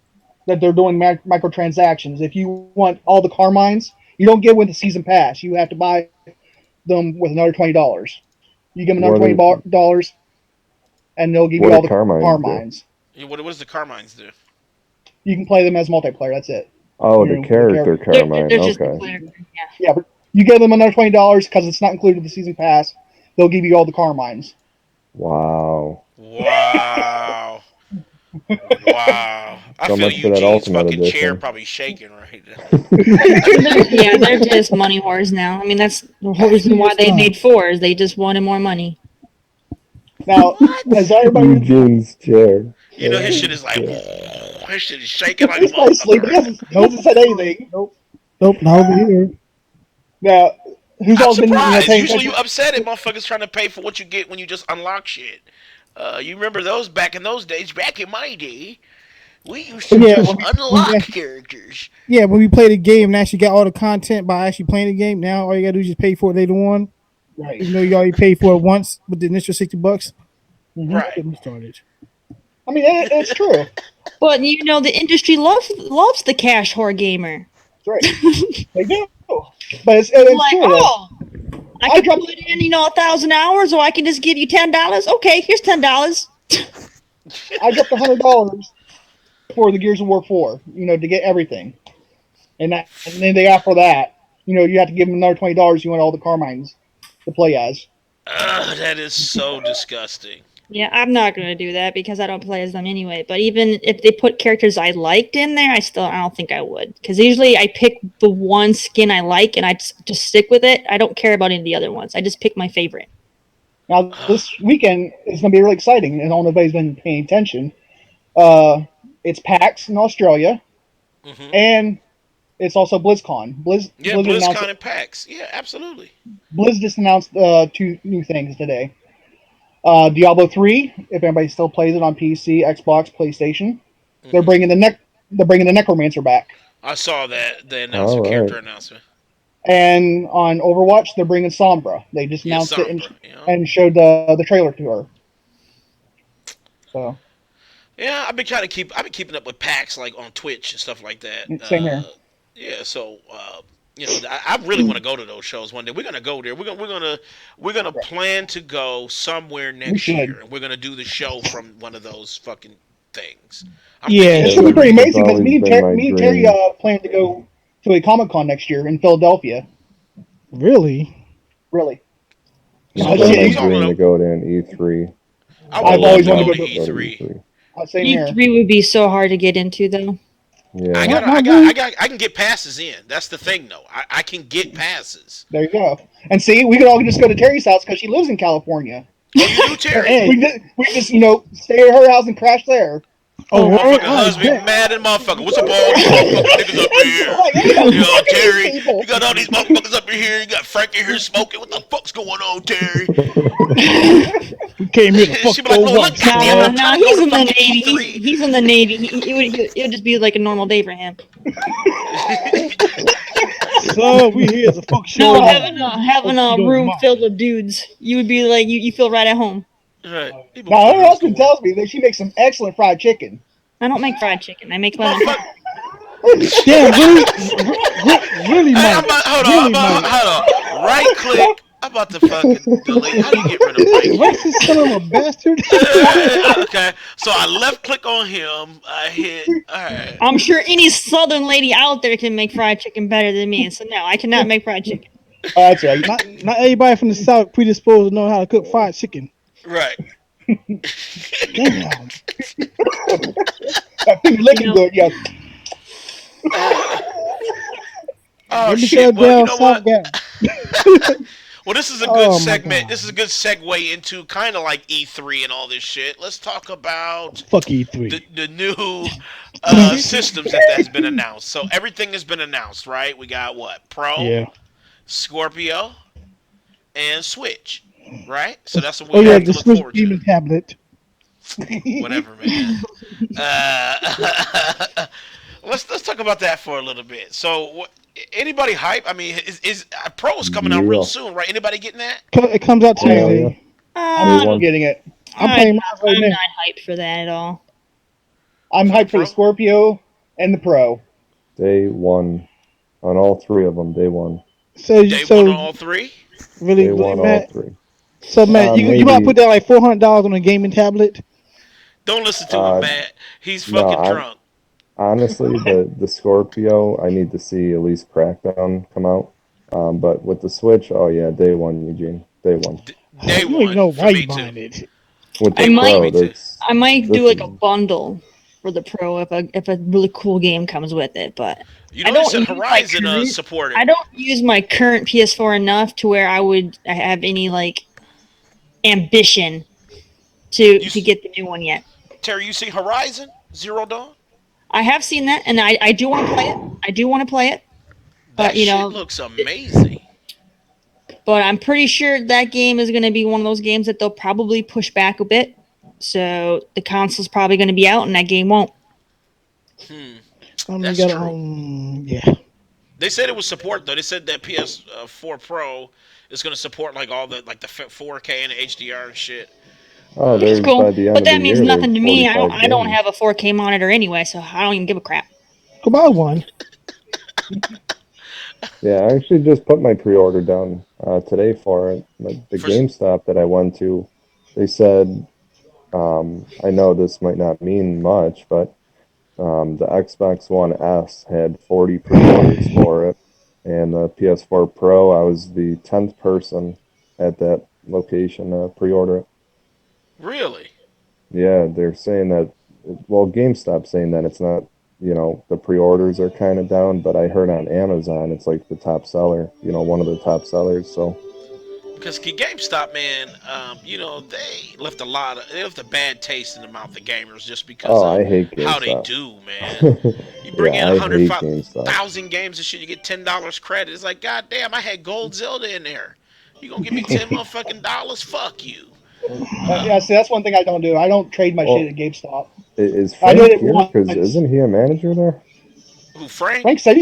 that they're doing microtransactions. If you want all the car mines, you don't get with the season pass. You have to buy them with another $20. You give them another What are $20, and they'll give what you do all the car Carmines do? mines. What does the Carmines do? You can play them as multiplayer. That's it. Oh, the With the character character. Carmine. They're just the Okay. player. Yeah. Yeah, but you give them another $20 because it's not included with the season pass. They'll give you all the car mines. Wow. Wow. Wow. I So feel much for that Eugene's Ultimate fucking chair Edition. probably shaking right now. Yeah, they're just money whores now. I mean, that's the whole reason why they made four is they just wanted more money. Now, What? as everybody, Eugene's chair. His shit is like, his shit is shaking like a this guy's sleeping. He motherfucker. hasn't said anything. Nope. Nope, not over here. Now, who's I'm all been surprised. paying Usually you attention? upset at motherfuckers trying to pay for what you get when you just unlock shit. You remember those back in those days? Back in my day, we used to Yeah, just when we unlock actually, characters. yeah, when we play the game and actually got all the content by actually playing the game, now all you gotta do is just pay for it later on. Right. Even though you already paid for it once with the initial $60. Hmm. Don't Right. get me started. I mean, it's true. But the industry loves the cash whore gamer. It's right. They do. But it's Like, true, though. oh, I I could dropped, put in 1,000 hours, or I can just give you $10. Okay, here's $10. I dropped $100 for the Gears of War 4, to get everything. And then they offer that. You have to give them another $20. You want all the car mines to play as. Ugh, that is so disgusting. Yeah, I'm not gonna do that because I don't play as them anyway. But even if they put characters I liked in there, I don't think I would. Because usually I pick the one skin I like and I just stick with it. I don't care about any of the other ones. I just pick my favorite. Now this weekend is going to be really exciting, and I don't know if anybody's been paying attention. It's PAX in Australia, Hmm. and it's also BlizzCon. Yeah, Blizzard announced BlizzCon and PAX. Yeah, absolutely. Blizz just announced two new things today. Diablo 3, if anybody still plays it on PC, Xbox, PlayStation, they're Hmm. bringing the Necromancer back, I saw that the All announcement, right. character announcement. and on Overwatch they're bringing Sombra. They just Yeah, announced it Sombra. Yeah. and showed the trailer to her. So Yeah, I've been keeping up with PAX like on Twitch and stuff like that. same here. Yeah, so I really want to go to those shows one day. We're gonna go there. We're gonna plan to go somewhere We next should. year, and we're gonna do the show from one of those fucking things. I'm thinking Yeah, It's Yeah, gonna be this pretty has amazing because always been my Me and Terry dream. plan to go to a Comic Con next year in Philadelphia. really. Really, It's So that who's been my who's shit. all dream in? to go to an E3. I would I've Always love always to wanted go to to go wanted to go to E3. E3. Same here. E3 would be so hard to get into though. I Yeah. got My I got dream. I got I can get passes in. That's the thing though. I can get passes. There you go. And see, we could all just go to Terry's house because she lives in California. Oh, you do, Terry? Hey. We just stay at her house and crash there. Oh, Motherfucking word. I husband bet. be mad at motherfucker. What's up with all these motherfucking niggas up in It's here? like, who the Yo, fuck are these Terry, people? you got all these motherfuckers up in here. You got Frank in here smoking. What the fuck's going on, Terry? We came here to fuck She be like, your well, look, wife, goddamn it, No, I'm man. trying no, to go he's to in the fucking Navy. E3. He's in the Navy. It would just be like a normal day for him. So we here to fuck No, your wife. having Hope you a don't room filled mind. with dudes, you would be like you feel right at home. Right. People, what Now the her hell's husband going on? tells me that she makes some excellent fried chicken. I don't make fried chicken. I make lemon Motherfucker. pepper. Damn, really, really, Hey, I'm Mike, about, hold on, I'm really, about, Mike. hold on. Right click. I'm about to fucking delete. How do you get rid of This Mike here? racist son of a bastard. Okay, so I left click on him. I hit. All right. I'm sure any southern lady out there can make fried chicken better than me. So no, I cannot make fried chicken. Oh, that's right. Not everybody from the south predisposed to know how to cook fried chicken. Right. Damn. That finger You licking know, good, yes. Oh Maybe shit. shut Well, you down know South what? guy. Well, this is a good Oh my segment. god. This is a good segue into kind of like E3 and all this shit. Let's talk about Fuck E3. the new systems that has been announced. So everything has been announced, right? We got what? Pro, Yeah. Scorpio, and Switch, right? So that's what Oh we yeah, have to the look Switch forward to. gaming tablet. Whatever, man. Uh, let's talk about that for a little bit. So, anybody hype? I mean, is Pro's coming out real Yeah. soon, right? Anybody getting that? It comes out I am. Hell yeah. Tuesday. I'm Day uh, still one. getting it. I'm playing mine right I'm now. not hyped for that at all. I'm For the hyped for the Pro? Scorpio and the Pro. Day one. On all three of them, day one. So Day one on so all three? really, Day really, one, all Matt. three. So Matt, you might Maybe. put that like $400 on a gaming tablet. Don't listen to him, Uh, Matt. He's no, fucking drunk. honestly, the Scorpio, I need to see at least Crackdown come out. But with the Switch, oh yeah, day one, Eugene. Day one. Day You don't even one know for why me you too. buying it. With Day the one for Pro, me too. that's I might do this like is a bundle for the Pro if a really cool game comes with it, but You I know, they don't said use my Horizon current supported. I don't use my current PS4 enough to where I would have any like ambition You, to get the new one yet. Terry, you see Horizon Zero Dawn? I have seen that, and I do want to play it. I do want to play it, but That you shit know, looks amazing. but I'm pretty sure that game is going to be one of those games that they'll probably push back a bit. So the console's probably going to be out, and that game won't. Hmm. You That's gotta true. yeah. They said it was support though. They said that PS4 Pro is going to support like all the 4K and HDR and shit. oh, Which is there's cool, by the end but of the that means year, there's nothing to me. 45 I don't games. have a 4K monitor anyway, so I don't even give a crap. Go buy one. Yeah, I actually just put my pre-order down today for it. But the For GameStop that I went to, they said, I know this might not mean much, but the Xbox One S had 40 pre-orders for it, and the PS4 Pro, I was the 10th person at that location to pre-order it. Really? Yeah, they're saying that. Well, GameStop's saying that it's not. The pre-orders are kind of down, but I heard on Amazon it's like the top seller. One of the top sellers. So. Because GameStop, man, they left a bad taste in the mouth of gamers just because Oh, of I hate how they GameStop. do, man. You bring Yeah, in I hate GameStop. 105,000 games and shit, you get $10 credit. It's like, God damn, I had Gold Zelda in there. You gonna give me 10 motherfucking dollars? Fuck you. Yeah, see, that's one thing I don't do. I don't trade my shit Well, at GameStop. is I did Frank it here? Because once. isn't he a manager there? Who, Frank? Frank said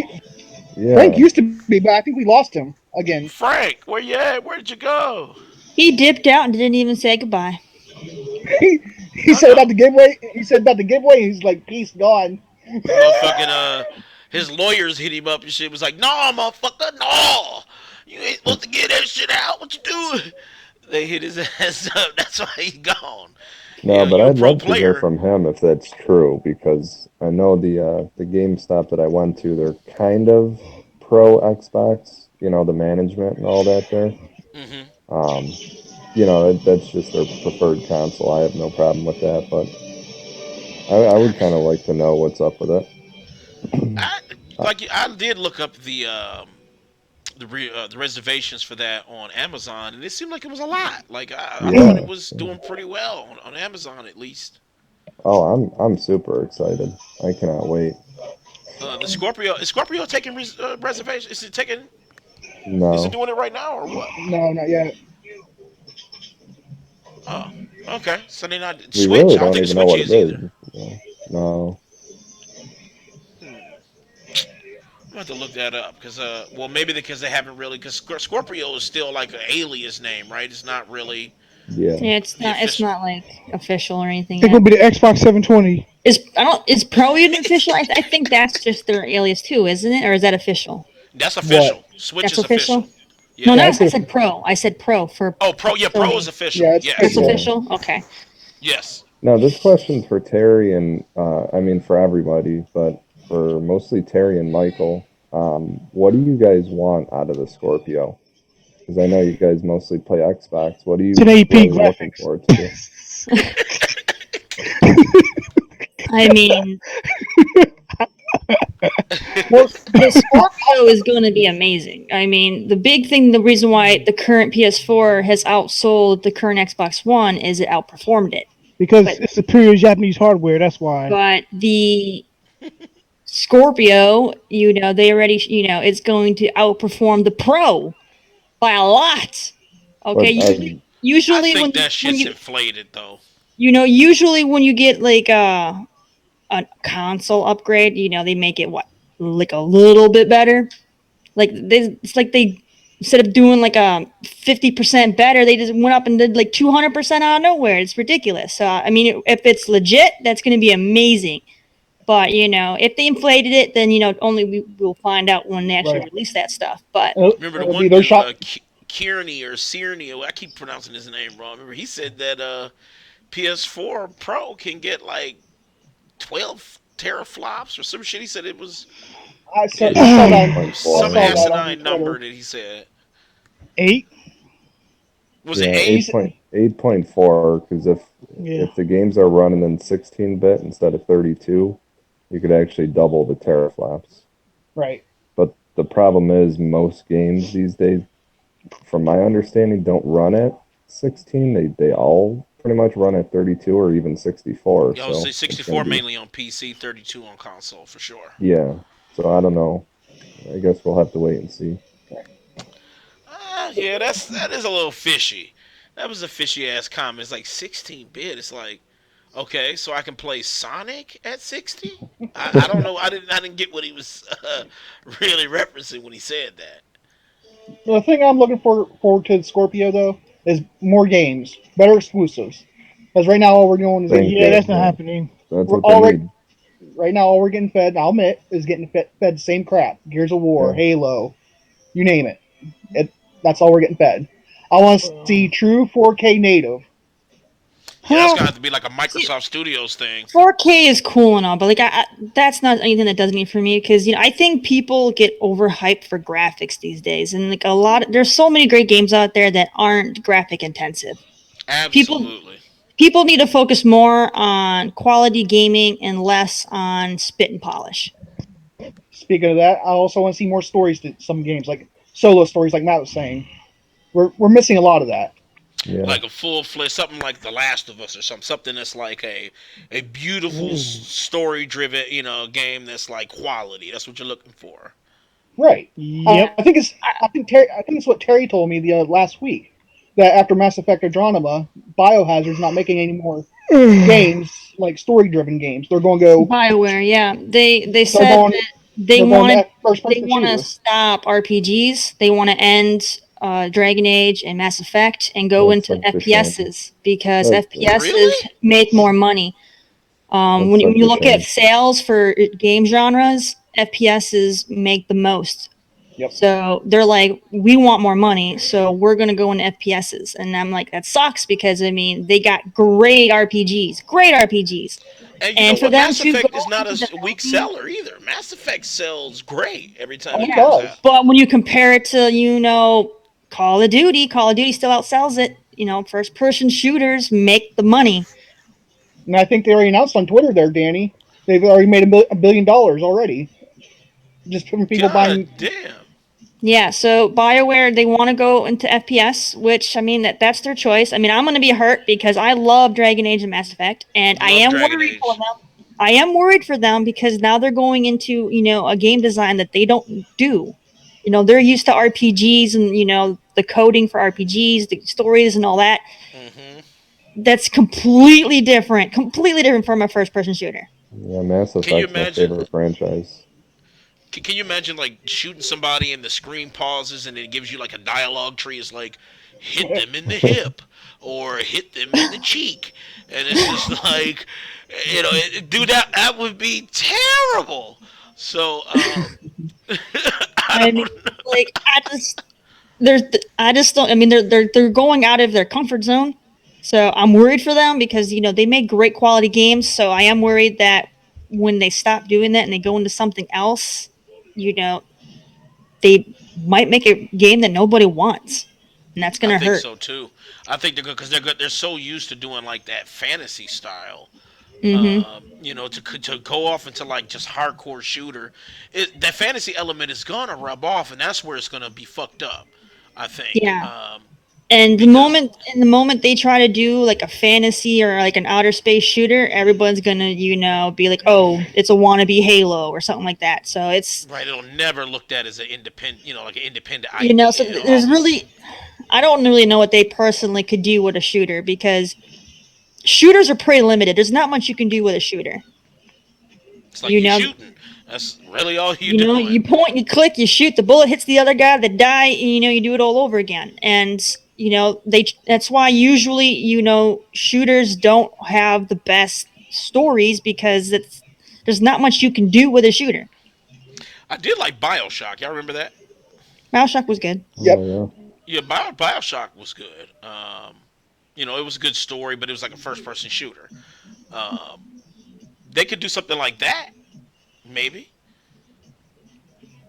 Frank Yeah. used to be, but I think we lost him again. Frank, where you at? Where'd you go? He dipped out and didn't even say goodbye. he I said about know. the giveaway. He said about the giveaway. He's like, peace, gone. Motherfucking, his lawyers hit him up and shit. Was like, nah, motherfucker, nah. You ain't supposed to get that shit out. What you doing? They hit his ass up. That's why he gone. No, but You a I'd pro love to hear player. from him if that's true, because I know the GameStop that I went to, they're kind of pro Xbox, the management and all that there. Mm-hmm. Um, that's just their preferred console. I have no problem with that, but I would kind of like to know what's up with it. I Uh, I did look up the reservations for that on Amazon, and it seemed like it was a lot. Like I thought it yeah. was doing pretty well on Amazon at least. Oh, I'm super excited. I cannot wait. The Scorpio is Scorpio taking reservations? Is it No, doing it right now or what? No, not yet. Oh, okay. So they're not we Switch. really I don't don't think even know Switch what it is either. is. No. Hmm. I'm going to have to look that up because, well, maybe because they haven't really, because Scorpio is still like an alias name, right? It's not really Yeah. Yeah, it's the not. It's official. not like official or anything It's yet. gonna be the Xbox 720. Is Pro even official? I think that's just their alias too, isn't it? Or is that official? That's What? official. Switch That's is official. official. No, Yeah. Yeah, not. it's I gonna. said Pro. I said Pro for Oh, Pro. Yeah, Pro is Sony. official. Yeah, it's That's Yes. official. Yeah. official. Okay. Yes. Now, this question's for Terry and, I mean, for everybody, but for mostly Terry and Michael. What do you guys want out of the Scorpio? Because I know you guys mostly play Xbox. What are you 1080p really looking graphics. for it to do? I mean, Well, the Scorpio is going to be amazing. I mean, the big thing, the reason why the current PS4 has outsold the current Xbox One is it outperformed it. Because But it's superior Japanese hardware. That's why. but the Scorpio, they already, it's going to outperform the Pro by a lot. Okay, But I usually think that shit's inflated though. usually when you get like a console upgrade, they make it what, like a little bit better. It's like they, instead of doing like a 50% better, they just went up and did like 200% out of nowhere. It's ridiculous. So I mean, if it's legit, that's going to be amazing. But if they inflated it, then only we will find out when they actually right. release that stuff. But Remember the It'll be one their dude, shot. Kearney or Searney, I keep pronouncing his name wrong. Remember he said that PS4 Pro can get like 12 teraflops or some shit. He said it was I saw, it, I saw it that. was 8.4, I some saw maybe. that on asinine Twitter. number that he said. 8. Was it Yeah, eight? 8.4. Because Yeah. if the games are running in 16-bit instead of 32, you could actually double the teraflops. Right. But the problem is most games these days, from my understanding, don't run at 16. They all pretty much run at 32 or even 64. I would say So it's gonna 64 be, mainly on PC, 32 on console for sure. yeah. So I don't know. I guess we'll have to wait and see. Yeah, that is a little fishy. That was a fishy ass comment. It's like 16-bit. It's like, okay, so I can play Sonic at 60. I don't know. I didn't get what he was really referencing when he said that. The thing I'm looking forward to the Scorpio though is more games, better exclusives. Because right now all we're doing is Thank Yeah, you. that's not Yeah, happening. that's we're what they all need. right now all we're getting fed. I'll admit is getting fed the same crap. Gears of War, Yeah. Halo, you name it. That's all we're getting fed. I want to see true 4K native. Yeah, that's Well, gonna have to be like a see, Microsoft Studios thing. 4K is cool and all, but like that's not anything that does me for me because I think people get overhyped for graphics these days, and like there's so many great games out there that aren't graphic intensive. People Absolutely. people need to focus more on quality gaming and less on spit and polish. Speaking of that, I also want to see more stories to some games, like solo stories, like Matt was saying. We're missing a lot of that. Yeah. Like a full fledged something like The Last of Us or something that's like a beautiful story driven game that's like quality. That's what you're looking for. Right. Yep. I think it's what Terry told me the last week that after Mass Effect Andromeda, Biohazard's not making any more games like story-driven games. Bioware, yeah, they They're said going that they they're going wanted they first-person want to shooter. stop RPGs. They want to end Dragon Age and Mass Effect and go That's into such a shame. FPSs because That's FPSs Really? make more money. that's When such you a look at shame. sales for game genres, FPSs make the most. Yep. So they're like, we want more money, so we're gonna go into FPSs. And I'm like, that sucks because they got great RPGs, And you know and for what? them Mass to go Effect is not into a weak developing, seller either. Mass Effect sells great every time Oh, it it yeah. comes out. does. But when you compare it to Call of Duty still outsells it. First person shooters make the money. And I think they already announced on Twitter there, Danny. They've already made $1 billion already, just from people God buying. damn. Yeah, so BioWare they want to go into FPS, which I mean that's their choice. I mean, I'm going to be hurt because I love Dragon Age and Mass Effect, and I Love am Dragon worried for Age. them. I am worried for them because now they're going into, a game design that they don't do. They're used to RPGs and, the coding for RPGs, the stories and all that. Hmm. That's completely different from a first person shooter. Yeah, Mass Can you Effect's my imagine? favorite franchise. Can you imagine like shooting somebody and the screen pauses and it gives you like a dialogue tree? It's like hit them in the hip or hit them in the cheek, and it's just like dude, that would be terrible. So I I mean, don't know. like there's I just don't. I mean, they're going out of their comfort zone. So I'm worried for them because they make great quality games. So I am worried that when they stop doing that and they go into something else, you know, they might make a game that nobody wants, and that's I gonna think hurt. so too. I think they're good because they're good. They're so used to doing like that fantasy style. Hmm. To go off into like just hardcore shooter, that fantasy element is gonna rub off, and that's where it's gonna be fucked up. I think Yeah. And because the moment they try to do like a fantasy or like an outer space shooter, everyone's gonna, be like, oh, it's a wannabe Halo or something like that. So it's, right, it'll never looked at as an independent, like an independent IP. so It'll there's always really, I don't really know what they personally could do with a shooter because shooters are pretty limited. There's not much you can do with a shooter. it's like You you know, shooting. That's really all you doing. you point, you click, you shoot, the bullet hits the other guy, that die, and, you do it all over again. And that's why usually shooters don't have the best stories because there's not much you can do with a shooter. I did like Bioshock. Y'all remember that? Bioshock was good. Yep. Oh yeah. Yeah, Bioshock was good. It was a good story, but it was like a first-person shooter. Um, they could do something like that, maybe.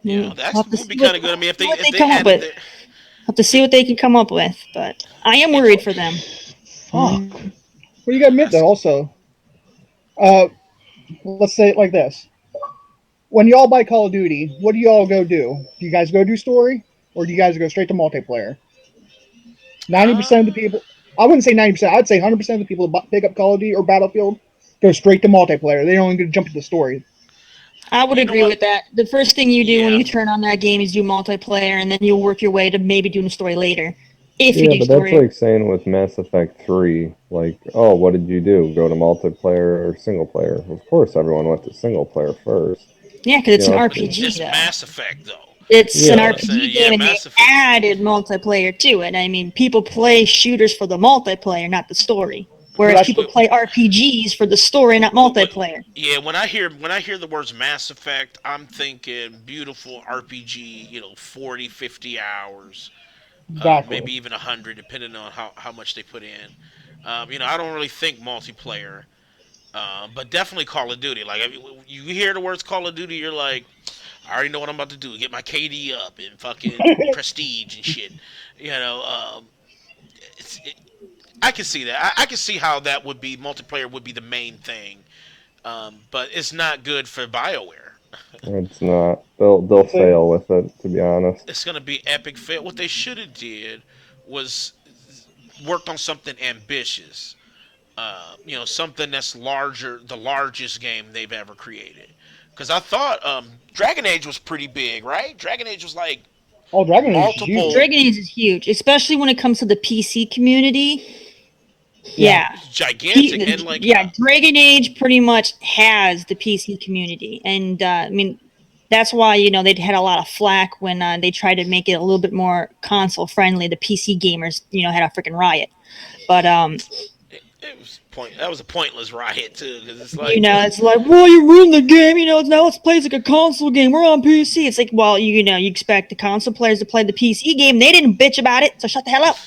We'll That have to would see be kind of what, good. I mean, if see they what if they they come up had it with. there, Have to see it, what they can come up with, but I am it's worried for them. Fuck. Well, you gotta admit that's though, also, uh, let's say it like this: when y'all buy Call of Duty, what do y'all go do? Do you guys go do story, or do you guys go straight to multiplayer? 90% of the uh, people, I wouldn't say 90%, I'd say 100% of the people that pick up Call of Duty or Battlefield go straight to multiplayer. They don't even jump to the story. I would you know agree what? with that. The first thing you do when Yeah, you turn on that game is do multiplayer, and then you'll work your way to maybe doing a story later. If you Yeah, do but that's story, like saying with Mass Effect 3, like, oh, what did you do? Go to multiplayer or single player? Of course, everyone went to single player first. yeah, because You it's an know, RPG it's though. Mass Effect though. It's You an know what yeah, I'm saying? RPG Yeah, game, and they Mass Effect. added multiplayer to it. I mean, people play shooters for the multiplayer, not the story. But Whereas that's people play RPGs for the story, not multiplayer. Yeah, when I hear the words Mass Effect, I'm thinking beautiful RPG. 40, 50 hours, exactly. maybe even 100, depending on how much they put in. I don't really think multiplayer, but definitely Call of Duty. Like, you hear the words Call of Duty, you're like, I already know what I'm about to do. Get my KD up and fucking prestige and shit. You know, it's, it, I can see that. I can see how that would be multiplayer would be the main thing. But it's not good for BioWare. It's not. They'll That's it. fail with it, to be honest. It's gonna be epic fail. What they should have did was worked on something ambitious. Something that's larger, the largest game they've ever created. Because I thought Dragon Age was pretty big, right? Dragon Age was like Oh, Dragon Age is huge. multiple, Dragon Age is huge, especially when it comes to the PC community. Yeah. Yeah. it's gigantic, and like, Yeah, Dragon Age pretty much has the PC community, and I mean that's why they had a lot of flack when they tried to make it a little bit more console friendly. The PC gamers had a freaking riot, but it was point. That was a pointless riot too, because it's like, it's like, well, you ruined the game. Now let's play like a console game. We're on PC. It's like, well, you expect the console players to play the PC game. They didn't bitch about it, so shut the hell up.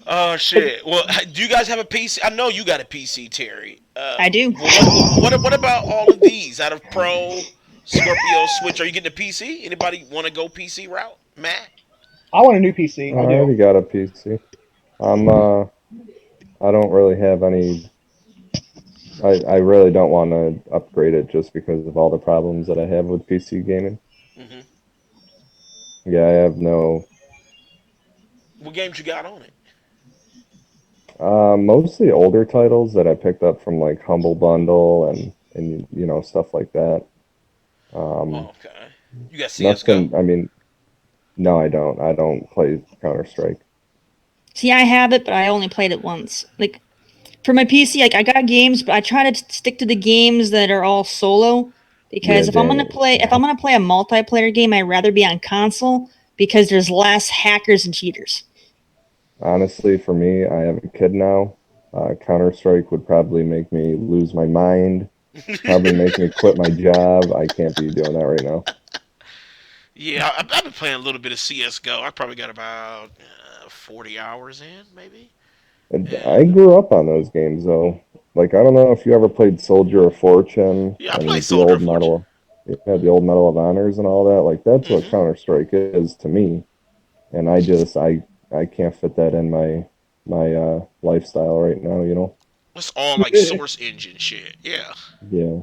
oh shit. Well, do you guys have a PC? I know you got a PC, Terry. I do. What about all of these out of Pro, Scorpio, Switch? Are you getting a PC? Anybody want to go PC route, Matt? I want a new PC. I I already do. got a PC. I'm I don't really have any. I really don't want to upgrade it just because of all the problems that I have with PC gaming. Hmm. Yeah, I have no. What games you got on it? Mostly older titles that I picked up from like Humble Bundle and stuff like that. Oh, Um, okay. You got CS:GO? Nothing. I mean, no, I don't. I don't play Counter Strike. See, I have it, but I only played it once. Like for my PC, like I got games, but I try to stick to the games that are all solo Yeah, because Daniel. if I'm gonna play a multiplayer game, I'd rather be on console because there's less hackers and cheaters. Honestly, for me, I have a kid now. Counter Strike would probably make me lose my mind. Probably make me quit my job. I can't be doing that right now. Yeah, I've been playing a little bit of CS:GO. I probably got about 40 hours in, maybe. And I And grew up on those games though. Like I don't know if you ever played Soldier of Fortune yeah, I play and the Soldier old of Fortune. Medal of Honors and all that. Like that's what Hmm. Counter Strike is to me. And I can't fit that in my lifestyle right now. It's all like source engine shit. Yeah. Yeah.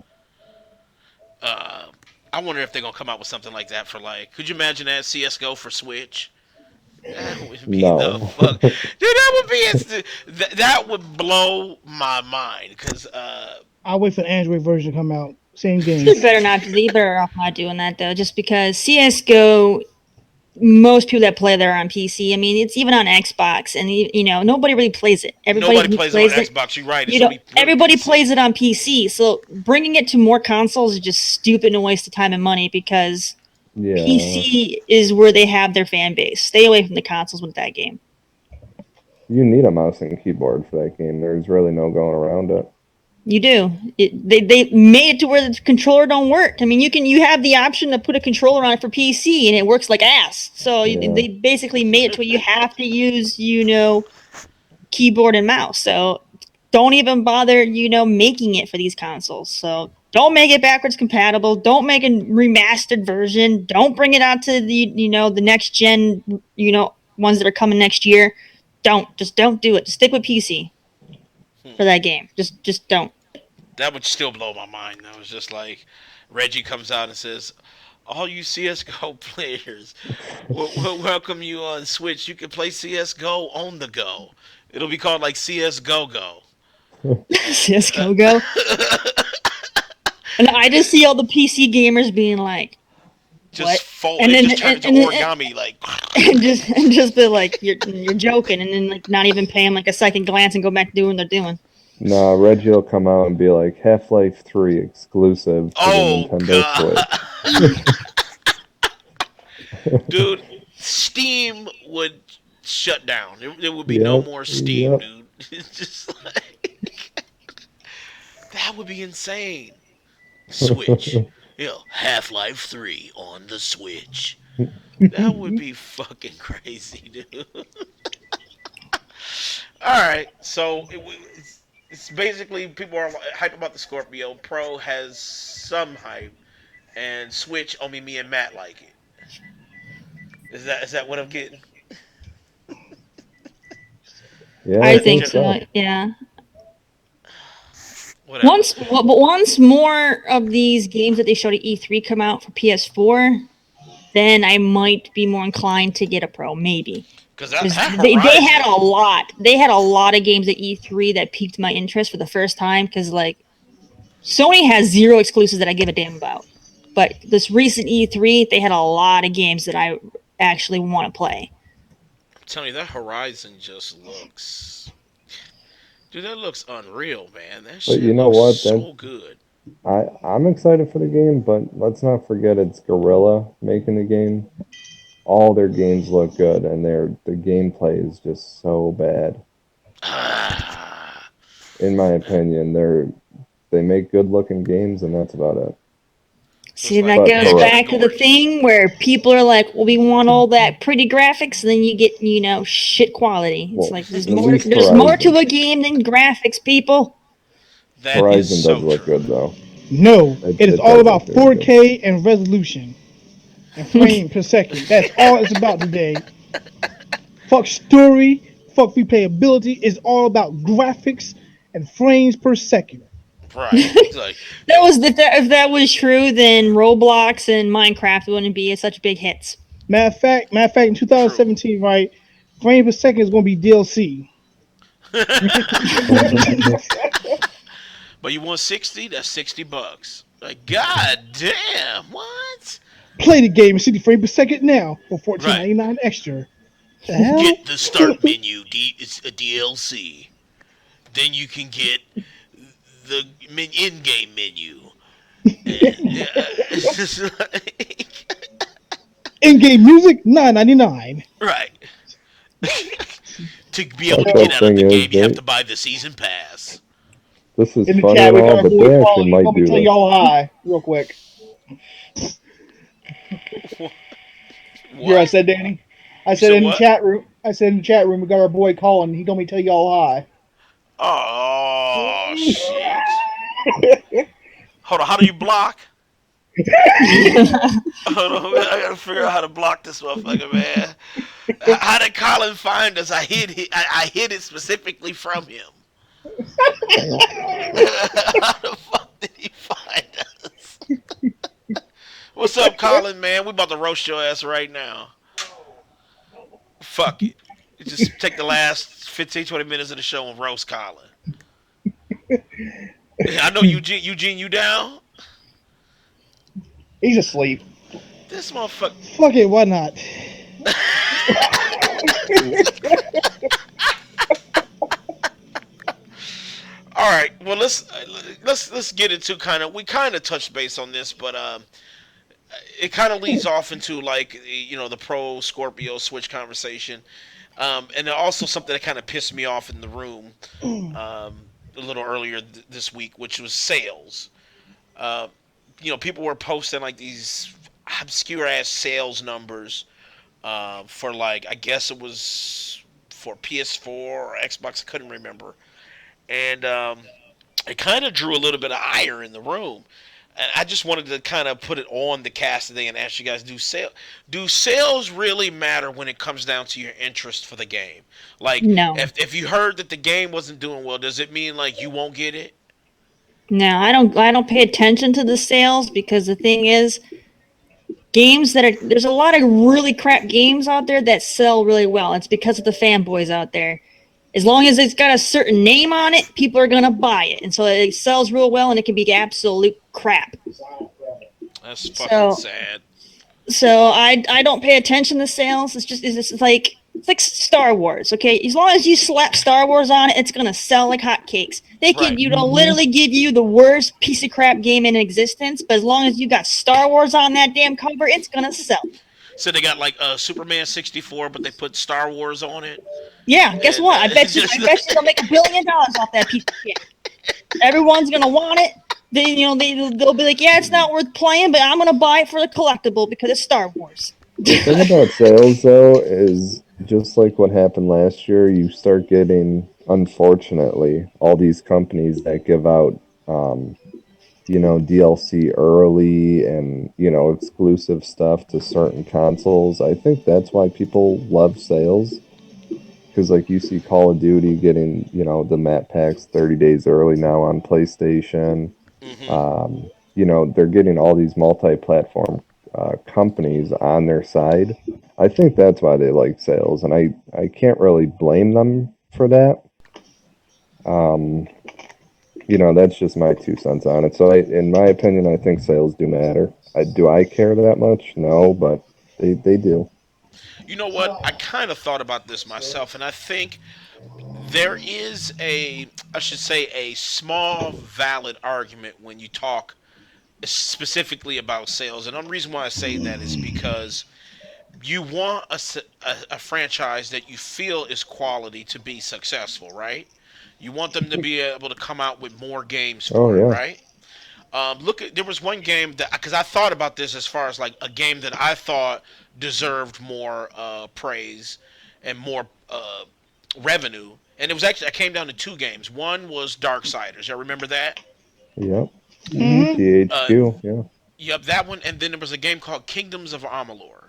Uh, I wonder if they're gonna come out with something like that for like. Could you imagine that CS:GO for Switch? That would be the No. fuck, dude. That would be that would blow my mind because I'll wait for the Android version to come out. Same They game. better not. They better off not doing that though, just because CS:GO. Most people that play there are on PC. I mean, it's even on Xbox, and nobody really plays it. Everybody nobody who plays it on plays it, Xbox. You're right. It's only really everybody PC. plays it on PC. So bringing it to more consoles is just stupid and a waste of time and money because Yeah. PC is where they have their fan base. Stay away from the consoles with that game. You need a mouse and keyboard for that game. There's really no going around it. You do. They made it to where the controller don't work. I mean, you have the option to put a controller on it for PC and it works like ass. So Yeah. they basically made it to where you have to use keyboard and mouse. So don't even bother making it for these consoles. So don't make it backwards compatible. Don't make a remastered version. Don't bring it out to the next gen ones that are coming next year. Don't do it. Just stick with PC for Hmm. that game. Just don't. That would still blow my mind. That was just like Reggie comes out and says, "All you CS:GO players, we'll welcome you on Switch. You can play CS:GO on the go. It'll be called like CS:GO Go." CS:GO go. And I just see all the PC gamers being like, Just "What?" fold. And It then just turned into origami. Like, and just be like, "You're joking," and then like not even pay them like a second glance and go back to doing what they're doing. No, Reggie will come out and be like Half-Life 3 exclusive to the oh Nintendo god, Switch. dude, Steam would shut down. There would be no Yep, more Steam, yep. dude. It's just like that would be insane. Switch. Half Life 3 on the Switch. That would be fucking crazy, dude. All right, so it's basically people are hype about the Scorpio. Pro has some hype, and Switch only me and Matt like it. Is that what I'm getting? Yeah, I I Gen, think think gen, so. so. Yeah. whatever. But once more of these games that they showed at E3 come out for PS4, then I might be more inclined to get a Pro, maybe. Because Because that they had a Horizon, lot. They had a lot of games at E3 that piqued my interest for the first time. Because like Sony has zero exclusives that I give a damn about, but this recent E3 they had a lot of games that I actually want to play. I'm telling you, that Horizon just looks, dude, that looks unreal, man. That But shit you know looks what? That so good. I'm excited for the game, but let's not forget it's Gorilla making the game. All their games look good, and the gameplay is just so bad. Ah, In my opinion, they make good looking games, and that's about it. so it's See, like that But goes bad Hor- back to the categories. thing where people are like, "Well, we want all that pretty graphics," and then you get, shit quality. It's well, like there's at more. least There's more to Horizon. a game than graphics, people. That is Horizon does so look true. good though. No, it is It all does look about very good. 4K and resolution and frame per second. That's all it's about today. Fuck story, fuck replayability. It's all about graphics and frames per second. Right. It's like, That was if that was true, then Roblox and Minecraft wouldn't be such big hits. Matter of fact, in true. 2017, right, frame per second is going to be DLC. But you want 60? That's $60. Like, god damn, what? Play the game in 60 frames per second now for Right. 14.99 extra. The hell? Get the start menu. It's a DLC. Then you can get the in-game menu. It's just like, In-game music, 9.99. right. To be able to Fucked get up out of thing the is game, you have they to buy the season pass. this is In the funny chat, and we got all, our but boy they Paul. actually He might told me to do tell this. y'all hi, real quick. You hear what I What? said, Danny? I You said said in the what? chat room. I said in the chat room, we got our boy Colin. He told me to tell y'all hi. Oh shit! Hold on. How do you block? Hold on. I gotta figure out how to block this motherfucker, man. How did Colin find us? I hid it specifically from him. How the fuck did he find us? What's up, Colin? Man, we about to roast your ass right now. Fuck it. Just take the last 15, 20 minutes of the show and roast Colin. I know Eugene. Eugene, you down? He's asleep. This motherfucker. Fuck it, why not? All right. Well, let's get into kind of. We kind of touched base on this, but it kind of leads off into like the pro Scorpio Switch conversation, and also something that kind of pissed me off in the room a little earlier this week, which was sales. Uh, people were posting like these obscure ass sales numbers for like I guess it was for PS4 or Xbox. I couldn't remember, and it kind of drew a little bit of ire in the room. And I just wanted to kind of put it on the cast today and ask you guys: do sales really matter when it comes down to your interest for the game? Like, No, if you heard that the game wasn't doing well, does it mean like you won't get it? no, I don't pay attention to the sales because the thing is, games that are there's a lot of really crap games out there that sell really well. It's because of the fanboys out there. As long as it's got a certain name on it, people are gonna buy it, and so it sells real well, and it can be absolute crap. That's fucking So sad. I don't pay attention to sales. It's like Star Wars. Okay, as long as you slap Star Wars on it, it's gonna sell like hotcakes. They Right. could literally give you the worst piece of crap game in existence, but as long as you got Star Wars on that damn cover, it's gonna sell. So they got like Superman 64, but they put Star Wars on it, Yeah, guess and what? just I bet you they'll make $1 billion off that piece of shit. Everyone's gonna want it. They'll be like, yeah, it's not worth playing, but I'm gonna buy it for the collectible because it's Star Wars. The thing about sales, though, is just like what happened last year, you start getting, unfortunately, all these companies that give out, DLC early and, exclusive stuff to certain consoles. I think that's why people love sales. Because, like, you see Call of Duty getting, the map packs 30 days early now on PlayStation. Hmm. They're getting all these multi-platform companies on their side. I think that's why they like sales, and I can't really blame them for that. Um, that's just my 2 cents on it. So, in my opinion, I think sales do matter. Do I care that much? No, but they do. You know what? I kind of thought about this myself, and I think there is I should say, a small valid argument when you talk specifically about sales. And the reason why I say that is because you want a franchise that you feel is quality to be successful, right? You want them to be able to come out with more games Oh for it, yeah, right? Look at there was one game that because I thought about this as far as like a game that I thought deserved more praise and more revenue, and it was actually I came down to two games. One was Darksiders. I remember that. yep. Mm-hmm. Uh, THQ, yeah. yep, that one, and then there was a game called Kingdoms of Amalur.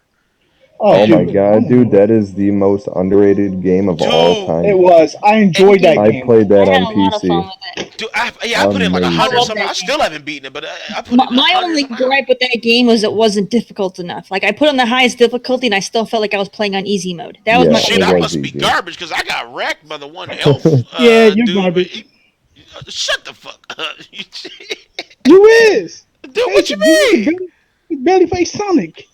Oh, Oh And my dude, God, dude, that is the most underrated game of all dude, it time. was. I enjoyed that I game. played that I had on a lot of fun PC. with it. dude, I put in like a I hundred love Amazing. something. that I game. still haven't beaten it, but I put My, in a my hundred only some hours. gripe with that game was it wasn't difficult enough. Like I put on the highest difficulty and I still felt like I was playing on easy mode. That was my Yeah, Shit, it only I gripe. was must be easy. garbage because I got wrecked by the one elf Yeah, you're dude. garbage. Shut the fuck up. You is. Dude, what Face you it, dude. mean? You barely face Sonic.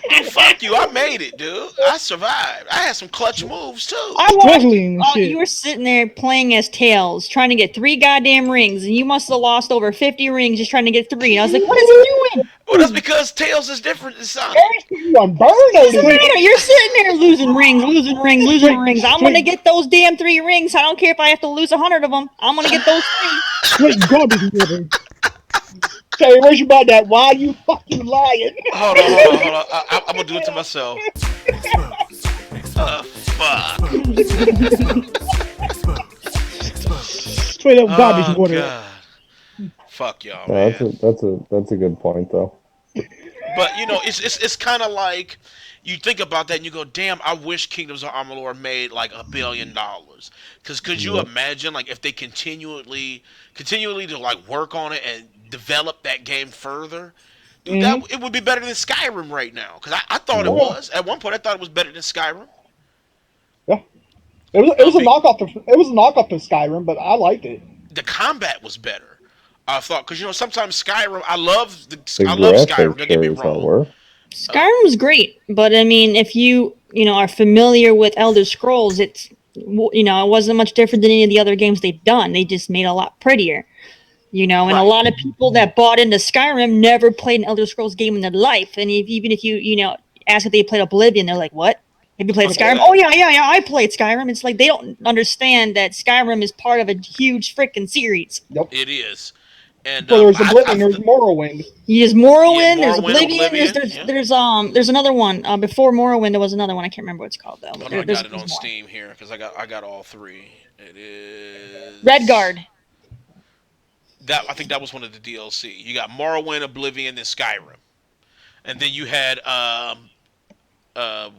Dude, fuck you. I made it, dude. I survived. I had some clutch moves, too. I struggling and You shit. were sitting there playing as Tails, trying to get 3 goddamn rings, and you must have lost over 50 rings just trying to get 3. And I was like, what is he doing? Well, that's because Tails is different than Sonic. There's you on burn It doesn't over Straight, matter. You're sitting there losing rings, losing rings, losing straight, rings. I'm gonna straight, get those damn 3 rings. I don't care if I have to lose 100 of them. I'm gonna get those 3. straight garbage water. Terry, where's your about that? Why are you fucking lying? Hold on, hold on, hold on. I'm going to do it to myself. Fuck. Straight up garbage Oh, water. God. Fuck y'all, Yeah, man. that's a good point though. But it's kind of like you think about that and you go, damn, I wish Kingdoms of Amalur made like $1 billion. Because could you Yep. imagine like if they continually to like work on it and develop that game further? Dude, that Mm-hmm. it would be better than Skyrim right now. Because I thought it Yep. Oh was at one point. I thought it was better than Skyrim. yeah, yeah. It was a Be, knockoff. It was a knockoff to Skyrim, but I liked it. the combat was better. I thought because sometimes Skyrim. The I love Skyrim. graphics Don't get me sure as hell wrong. were. Uh, Skyrim was great, but I mean, if you are familiar with Elder Scrolls, it wasn't much different than any of the other games they've done. They just made it a lot prettier. And a right. lot of people that bought into Skyrim never played an Elder Scrolls game in their life. And even if you ask if they played Oblivion, they're like, "What? Have you played Skyrim?" "Oh yeah, yeah, yeah, I played Skyrim." It's like they don't understand that Skyrim is part of a huge freaking series. Yep. It is. And So there's Oblivion, there's Morrowind. There's yeah, Morrowind, there's Morrowind, Oblivion, there's Oblivion. there's Yeah. there's another one before Morrowind. There was another one. I can't remember what it's called though. But Hold on, I there's got it there's on more. Steam here because I got all three. It is Redguard. that I think that was one of the DLC. You got Morrowind, Oblivion, then Skyrim, and then you had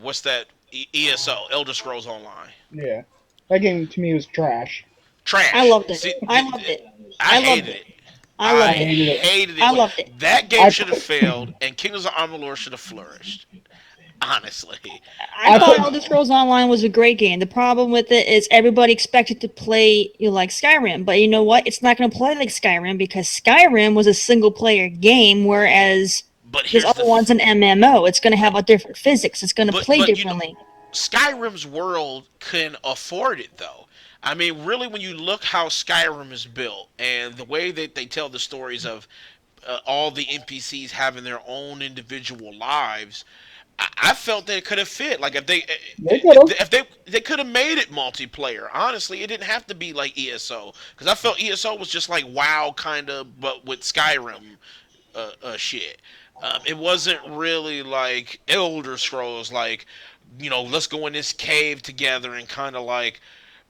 what's that? ESO, Elder Scrolls Online. Yeah, that game to me was trash. Trash. I loved it. See, I loved it. I I loved hated it. it. I I loved it. hated it. hated it. I loved it. That game I should have failed, and Kingdoms of Amalur should have flourished. Honestly, I I thought put Elder Scrolls Online was a great game. The problem with it is everybody expected to play like Skyrim, but you know what? It's not going to play like Skyrim because Skyrim was a single player game, whereas but this here's the other one's an MMO. It's going to have a different physics. It's going to play but differently. Skyrim's world can afford it though. I mean, really, when you look how Skyrim is built and the way that they tell the stories of all the NPCs having their own individual lives, I felt that it could have fit. Like if they could have. they could have made it multiplayer. Honestly, it didn't have to be like ESO because I felt ESO was just like WoW kind of, but with Skyrim shit. It wasn't really like Elder Scrolls, like, let's go in this cave together and kind of like,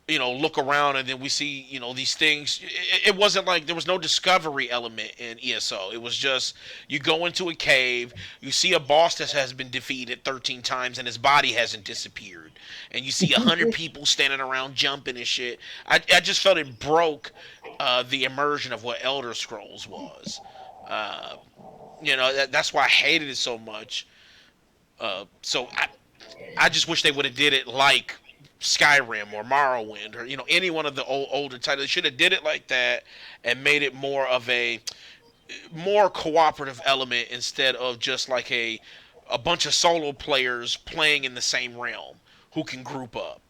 look around and then we see, these things. It wasn't like there was no discovery element in ESO. It was just you go into a cave, you see a boss that has been defeated 13 times and his body hasn't disappeared, and you see 100 people standing around jumping and shit. I just felt it broke the immersion of what Elder Scrolls was. Uh, that's why I hated it so much. So I just wish they would have did it like Skyrim or Morrowind or any one of the older titles. They should have did it like that and made it more of a more cooperative element instead of just like a bunch of solo players playing in the same realm who can group up.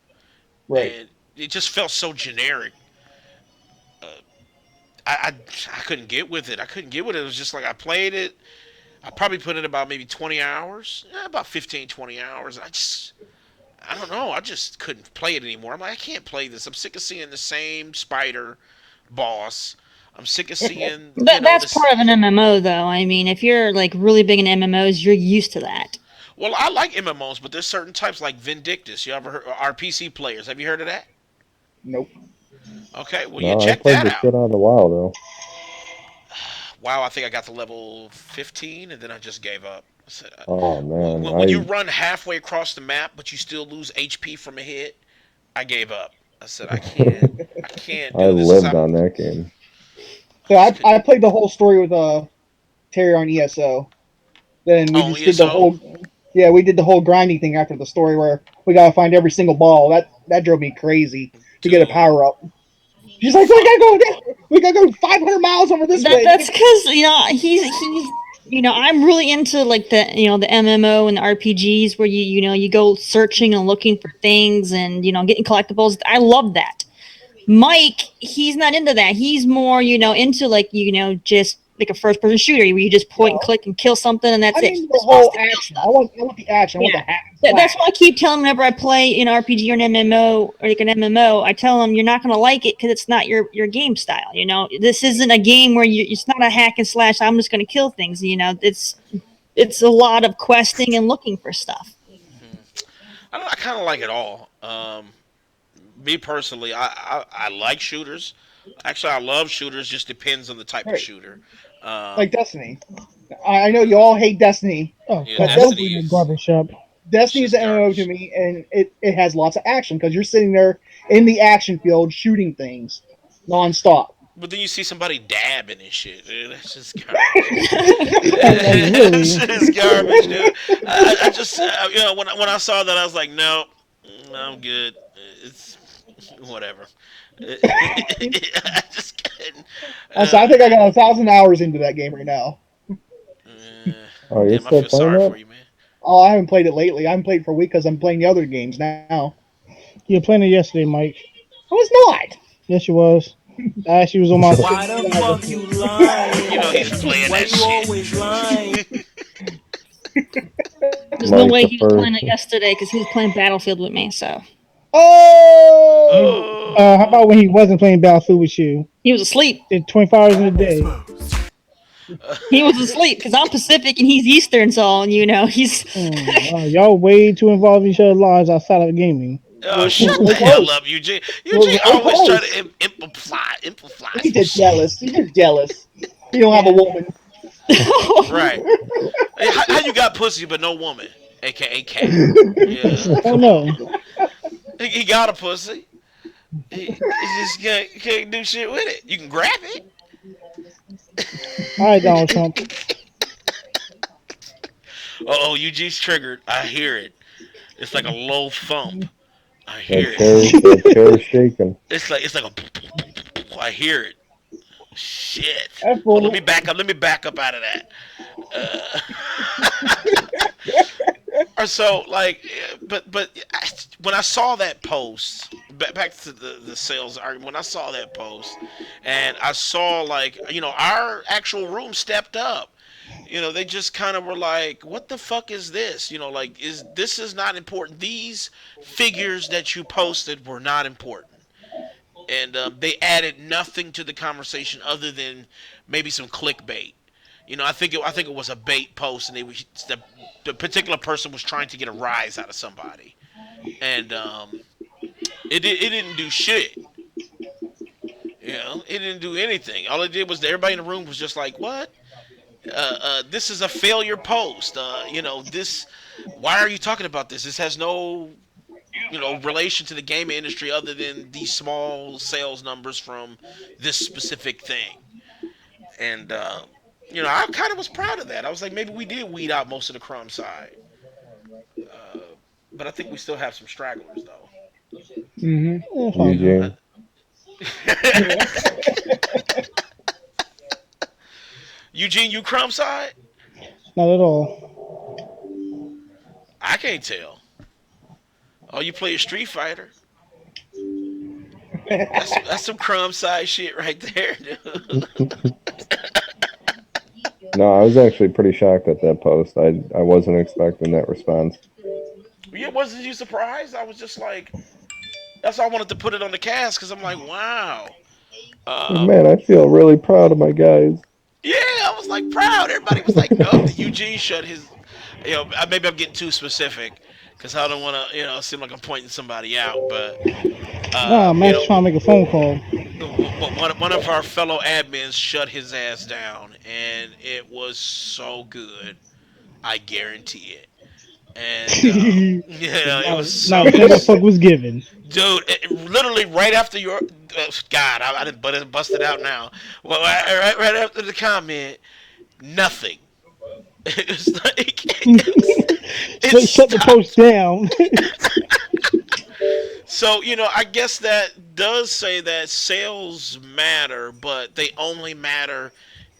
Right. And it just felt so generic. Uh, I couldn't get with it. I couldn't get with it. It was just like I played it. I probably put in about maybe 20 hours, about 15, 20 hours. I don't know. I just couldn't play it anymore. I'm like, I can't play this. I'm sick of seeing the same spider boss. I'm sick of seeing, That's this. part of an MMO, though. I mean, if you're like really big in MMOs, you're used to that. Well, I like MMOs, but there's certain types like Vindictus. You ever heard? Our PC players. Have you heard of that? Nope. Okay, well, No, I check played that the out. shit out of the WoW though. Wow, I think I got to level 15 and then I just gave up. I said, Oh man, when you run halfway across the map, but you still lose HP from a hit, I gave up. I said, I can't I do this. lived on that game. So I played the whole story with Terry on ESO. Then we Oh, just did the ESO. whole we did the whole grinding thing after the story where we gotta find every single ball. That drove me crazy to get a Dude, power up. She's like, fuck. we gotta go 500 miles over this way. That's because he's I'm really into like the MMO and the RPGs where you go searching and looking for things and getting collectibles. I love that. Mike, he's not into that. He's more, into like, just like a first person shooter where you just point and No, click and kill something and I that's it. He need the just wants whole to kill action. stuff. I want the action. I want the Yeah. hack and slash. That's why I keep telling him whenever I play an RPG or an MMO or like an MMO, I tell him you're not going to like it because it's not your game style. This isn't a game where it's not a hack and slash. I'm just going to kill things. It's a lot of questing and looking for stuff. Mhm. I kind of like it all. Me personally, I like shooters. Actually, I love shooters. Just depends on the type of Right. shooter. Like Destiny. I know you all hate Destiny, Oh Yeah, but god, don't Destiny bring the is garbage up. it's Destiny is just an MMO to garbage. me, and it has lots of action because you're sitting there in the action field shooting things nonstop. But then you see somebody dabbing and shit. Dude, that's just garbage. Like That's really. just garbage, dude. I just, when I saw that, I was like, no, I'm good. It's whatever. I just couldn't. So I think I got 1,000 hours into that game right now. Oh, you're Damn, I still feel playing sorry for that? you, man. Oh, I haven't played it lately. I haven't played it for a week because I'm playing the other games now. You were playing it yesterday, Mike. I was not. Yes, you was. I actually was on my Why the fuck you lying? He's playing Why that you shit. always lying? There's no Like way the he was first. playing it yesterday because he was playing Battlefield with me. So Oh, How Oh. about when he wasn't playing Battlefield with you? he was asleep. Did 24 hours in a day. He was asleep because I'm Pacific and he's Eastern, so he's. Y'all way too involved in each other's lives outside of gaming. Oh, shut the we're hell close. up, UJ. UJ We're always try close. to imply He's some just shit. jealous. He's just jealous. He don't have a Yeah. woman. Right. Hey, how you got pussy but no woman? AKA cat. Yeah, Oh come on. no. He got a pussy. He just can't do shit with it. You can grab it. All right, Donald Trump. Oh, UG's triggered. I hear it. It's like a low thump. I That hear it. chair, that chair's shaking. It's like a. I hear it. Shit. That Hold on, let me fool. back up. Let me back up out of that. Or so like, when I saw that post, back to the sales argument. When I saw that post, and I saw like our actual room stepped up. They just kind of were like, "What the fuck is this?" Like, is not important. These figures that you posted were not important, and they added nothing to the conversation other than maybe some clickbait. I think it was a bait post, and the particular person was trying to get a rise out of somebody, and it didn't do shit. It didn't do anything. All it did was everybody in the room was just like, "What? This is a failure post. This. Why are you talking about this? This has no relation to the gaming industry other than these small sales numbers from this specific thing." And I kind of was proud of that. I was like, maybe we did weed out most of the crumb side, but I think we still have some stragglers though. It's all good. Eugene. Eugene, you crumb side? Not at all. I can't tell. Oh, you play a Street Fighter? That's some crumb side shit right there, dude. No, I was actually pretty shocked at that post. I wasn't expecting that response. Yeah, wasn't you surprised? I was just like, that's why I wanted to put it on the cast because I'm like, wow. Um, Man, I feel really proud of my guys. yeah, I was like proud. Everybody was like, nope. The Eugene shut his. Maybe I'm getting too specific because I don't want to, seem like I'm pointing somebody out. But Nah, Max trying to make a phone call. one of our fellow admins shut his ass down, and it was so good. I guarantee it. And it was Now so. what the fuck was given? Dude, literally right after your God, I didn't bust it out now. Well, right after the comment, nothing. It's like Shut the post down. So I guess that does say that sales matter, but they only matter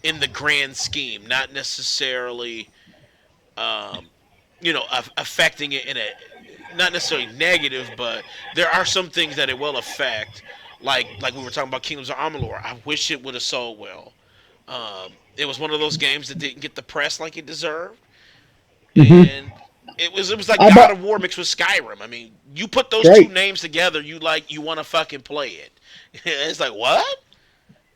in the grand scheme, not necessarily, um, affecting it in a not necessarily negative, but there are some things that it will affect. Like we were talking about Kingdoms of Amalur. I wish it would have sold well. It was one of those games that didn't get the press like it deserved, and it was like I God bought of War mixed with Skyrim. I mean, you put those two right. names together, you want to fucking play it. It's like what?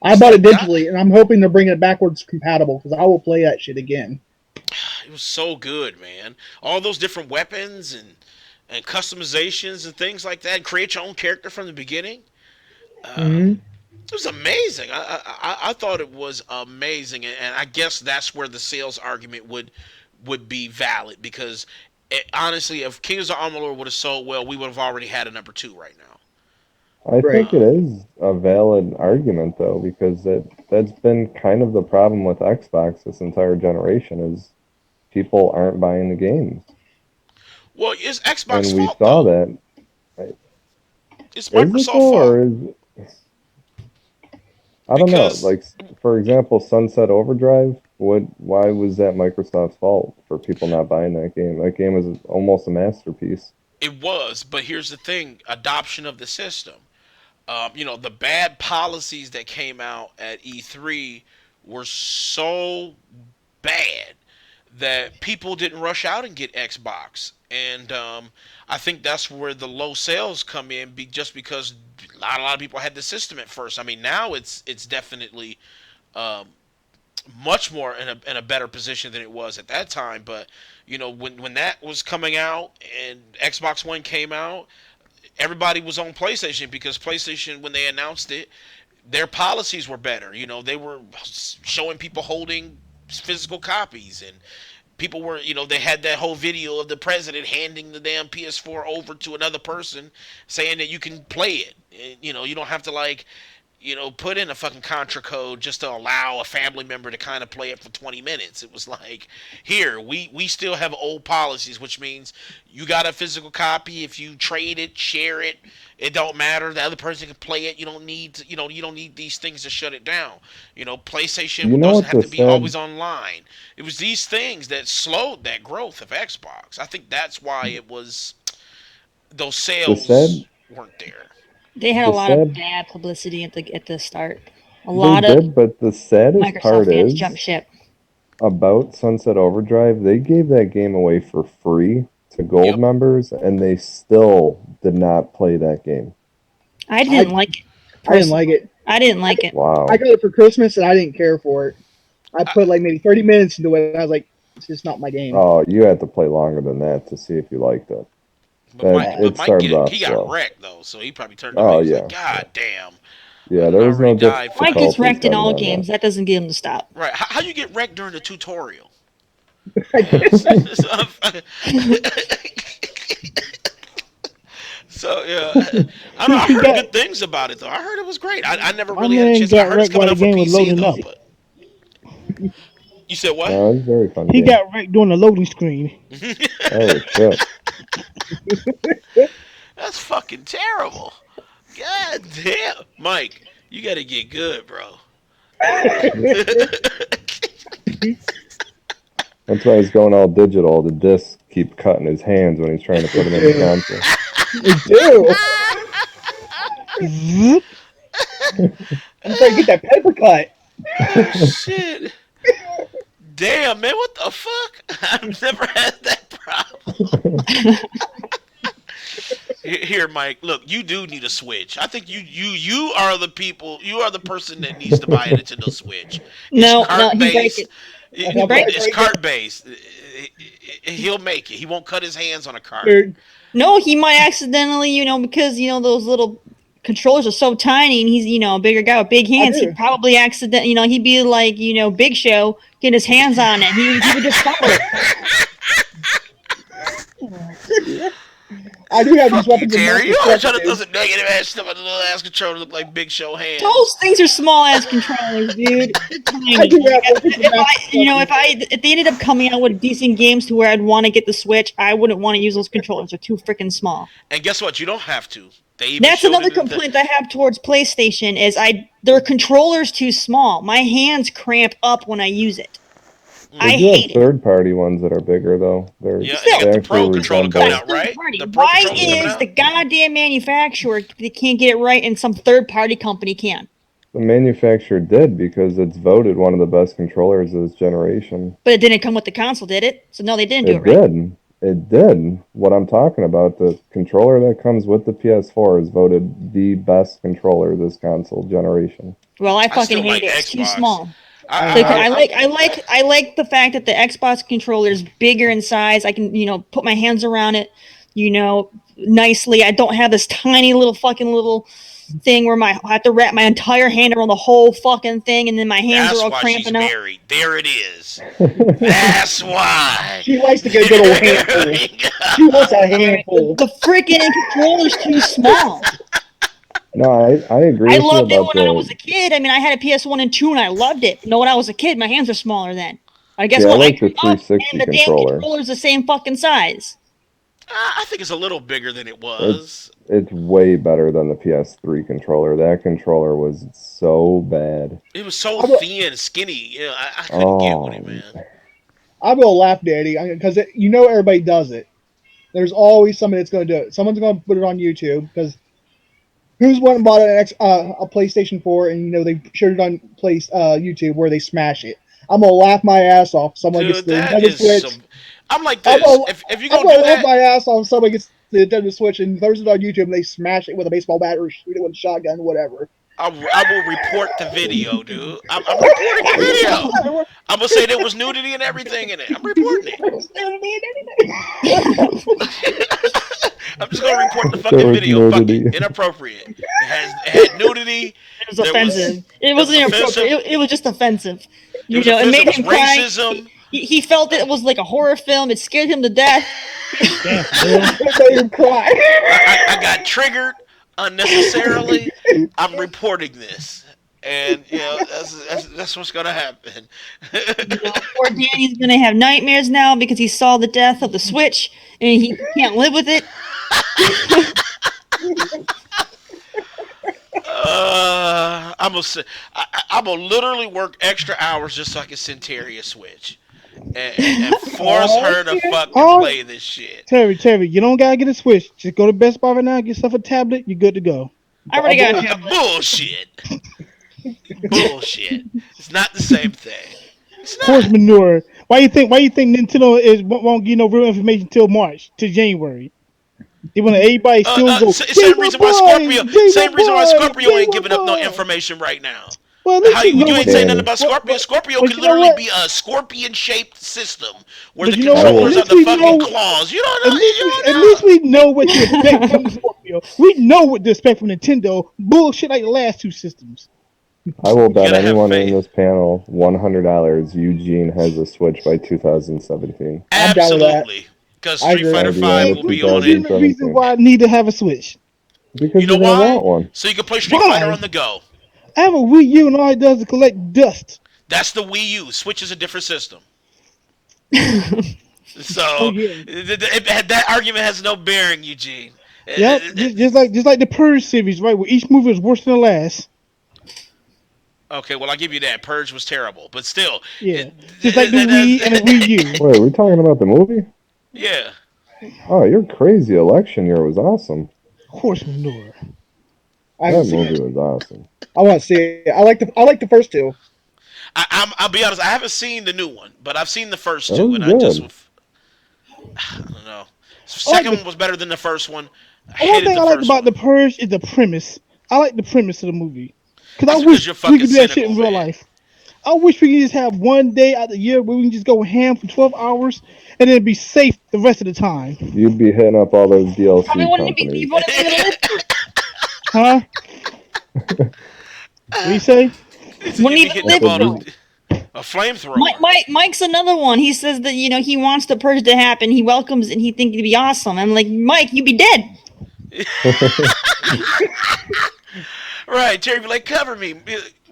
I It's bought it like God. digitally, and I'm hoping they're bringing it backwards compatible because I will play that shit again. It was so good, man. All those different weapons and customizations and things like that. Create your own character from the beginning. Um, Hmm. it was amazing. I thought it was amazing, and I guess that's where the sales argument would be valid because honestly, if Kings of Amalur would have sold well, we would have already had a number two right now. I Right. think it Um, is a valid argument though, because that's been kind of the problem with Xbox this entire generation is people aren't buying the games. well, it's Xbox And we fault saw though. that. It's Is it Microsoft though, fault or is I don't know. because Like for example, Sunset Overdrive. Why was that Microsoft's fault for people not buying that game? That game is almost a masterpiece. it was. But here's the thing: adoption of the system. The bad policies that came out at E3 were so bad that people didn't rush out and get Xbox. And I think that's where the low sales come in, just because a lot of people had the system at first. I mean, now it's definitely um, much more in a better position than it was at that time. But when that was coming out and Xbox One came out, everybody was on PlayStation because PlayStation, when they announced it, their policies were better. They were showing people holding physical copies, and people were, they had that whole video of the president handing the damn PS4 over to another person, saying that you can play it. You don't have to put in a fucking contra code just to allow a family member to kind of play it for 20 minutes. It was like, here, we still have old policies, which means you got a physical copy. If you trade it, share it, it don't matter. The other person can play it. You don't need you don't need these things to shut it down. You PlayStation know doesn't what's have a to be sad always online. It was these things that slowed that growth of Xbox. I think that's why it was those the sad sales weren't there. They had a the lot of sad bad publicity at the start. A they lot of did, but the saddest Microsoft part fans jumped is ship. about Sunset Overdrive, they gave that game away for free to gold Yep. members, and they still did not play that game. I didn't I like it I didn't like personally. it. I didn't I like it. I Wow. got it for Christmas, and I didn't care for it. I put like maybe 30 minutes into it, and I was like, it's just not my game. Oh, you had to play longer than that to see if you liked it. But It Mike started off he got slow. wrecked though, so he probably turned away. Oh He's like, yeah, God damn, yeah. I There was already no died for Mike this. gets difficulty wrecked in setting all on games. That doesn't get him to stop. Right? How you get wrecked during the tutorial? I guess. So yeah, I don't know. I heard good things about it though. I heard it was great. I never My really had a man chance. I got heard it's wrecked coming while the out for game was PC loading though. up. But you said what? No, it was a very fun He game. got wrecked during the loading screen. Oh shit! That's fucking terrible. God damn, Mike, you got to get good, bro. That's why he's going all digital. The discs keep cutting his hands when he's trying to put them in the console. They do. Zoop. I'm trying to get that paper cut. Oh shit. Damn, man, what the fuck? I've never had that problem. Here, Mike. Look, you do need a Switch. I think you are the people. You are the person that needs to buy a Nintendo Switch. No, It's cart he break based. it. He break It's it. cart based. He'll make it. He won't cut his hands on a cart. Dude, No, he might accidentally, because those little controllers are so tiny, and he's a bigger guy with big hands. do. He'd probably he'd be like Big Show, getting his hands on it. He would just follow it. I do have these Fuck you, weapons in Terry. Master You always Chief, trying to dude. throw some negative ass stuff on the little ass controller look like Big Show hands. Those things are small ass controllers, dude. They're tiny. I do have weapons in If Master Chief. if they ended up coming out with decent games to where I'd want to get the Switch, I wouldn't want to use those controllers. They're too freaking small. And guess what? You don't have to. They even That's showed another it in the- complaint I have towards PlayStation is their controllers too small. My hands cramp up when I use it. I They do have hate it. third-party ones that are bigger though. Yeah, Still, they got the Pro controller coming That's out, third right? party. The Pro Why controller's coming is out. the goddamn manufacturer they can't get it right and some third party company can? The manufacturer did because it's voted one of the best controllers of this generation. But it didn't come with the console, did it? So no, they didn't do it It right. did. It did. What I'm talking about, the controller that comes with the PS4 is voted the best controller of this console generation. Well, I still fucking hate like it. It's too Xbox. small. I I like the fact that the Xbox controller is bigger in size. I can put my hands around it, nicely. I don't have this tiny little thing where I have to wrap my entire hand around the whole fucking thing, and then my hands That's are all why she's cramping up. married. There it is. That's why. She likes to get a good old handful. She wants a handful. The freaking controller's too small. No, I agree I with you loved it about when I was a kid. I mean, I had a PS1 and 2, and I loved it. When I was a kid, my hands were smaller then. I guess Yeah, I what? like the grew up, 360 and the damn controller. controller's the same fucking size. I think it's a little bigger than it was. It's way better than the PS3 controller. That controller was so bad. It was so thin and skinny. Yeah, I couldn't get with it, man. I will laugh, Daddy, because everybody does it. There's always somebody that's going to do it. Someone's going to put it on YouTube because who's one bought a PlayStation 4 and they showed it on YouTube where they smash it. I'm gonna laugh my ass off. If someone gets Dude, the that Nintendo is Switch. some. I'm like this. If you're I'm gonna do gonna laugh that, my ass off. If someone gets the Nintendo Switch and throws it on YouTube and they smash it with a baseball bat or shoot it with a shotgun, whatever. I will report the video, dude. I'm reporting the video. I'm gonna say there was nudity and everything in it. I'm reporting it. I'm just gonna report the fucking There was video. Fuck nudity. it. Inappropriate. It had nudity. It was offensive. It wasn't inappropriate. It was just offensive. It made him cry. Racism. He felt it was like a horror film. It scared him to death. It made him cry. I got triggered unnecessarily. I'm reporting this. And that's what's gonna happen. Poor Danny's gonna have nightmares now because he saw the death of the Switch and he can't live with it. I'm gonna literally work extra hours just so I can send Terry a Switch and force her to fucking play this shit. Terry, you don't gotta get a Switch. Just go to Best Buy right now, get yourself a tablet. You're good to go. I already got a tablet. Bullshit. Bullshit. It's not the same thing. It's not. Horse manure. Why you think Nintendo won't give no real information till March, till January? They want everybody still go. Same reason why Scorpio ain't giving up no information right now. Well, at How least we know you what. ain't saying nothing Danny. about Scorpio? Scorpio But could you know literally what? be a scorpion-shaped system where But the you know what? At controllers are least the we fucking know. claws. You don't At know. least You we, don't at know. least we know what to expect from Scorpio. We know what to expect from Nintendo. Bullshit like the last two systems. I will You bet gotta have anyone in faith. this panel $100 Eugene has a Switch by 2017. I'm down with that. Absolutely, because I Street agree. Fighter By the end Five Hey, of will what's be the on it. legitimate reason 2017. why I need to have a Switch? You Because know you're gonna why? want one. So you can play Street Fighter on Why? the go. I have a Wii U and all it does is collect dust. That's the Wii U. Switch is a different system. Oh So yeah. that argument has no bearing, Eugene. Yep. Just like the Purge series, right? Where each movie is worse than the last. Okay, well I'll give you that. Purge was terrible, but still, Yeah. Just like the Wii and the Wii U. Wait, we're talking about the movie? yeah. Oh, you're crazy. Election year was awesome. Horse manure. I That haven't seen movie it. was awesome. I want to see it. I like the first two. I'll be honest. I haven't seen the new one, but I've seen the first That two, was and I just good. I don't know. I like Second the one was better than the first one. I one hated thing the I like first about one. the Purge is the premise. I like the premise of the movie. Cause I That's because wish you're we fucking could do that shit cynical, in real man. life. I wish we could just have one day out of the year where we can just go ham for 12 hours and then be safe the rest of the time. You'd be hitting up all those Probably DLC wouldn't be. You companies. wouldn't even live. Huh? What do you say? He said Wouldn't you'd be even hitting I up live said all through you. it. a flamethrower. Mike's another one. He says that he wants the purge to happen. He welcomes it and he thinks it'd be awesome. I'm like, Mike, you'd be dead. Right, Terry be like, cover me.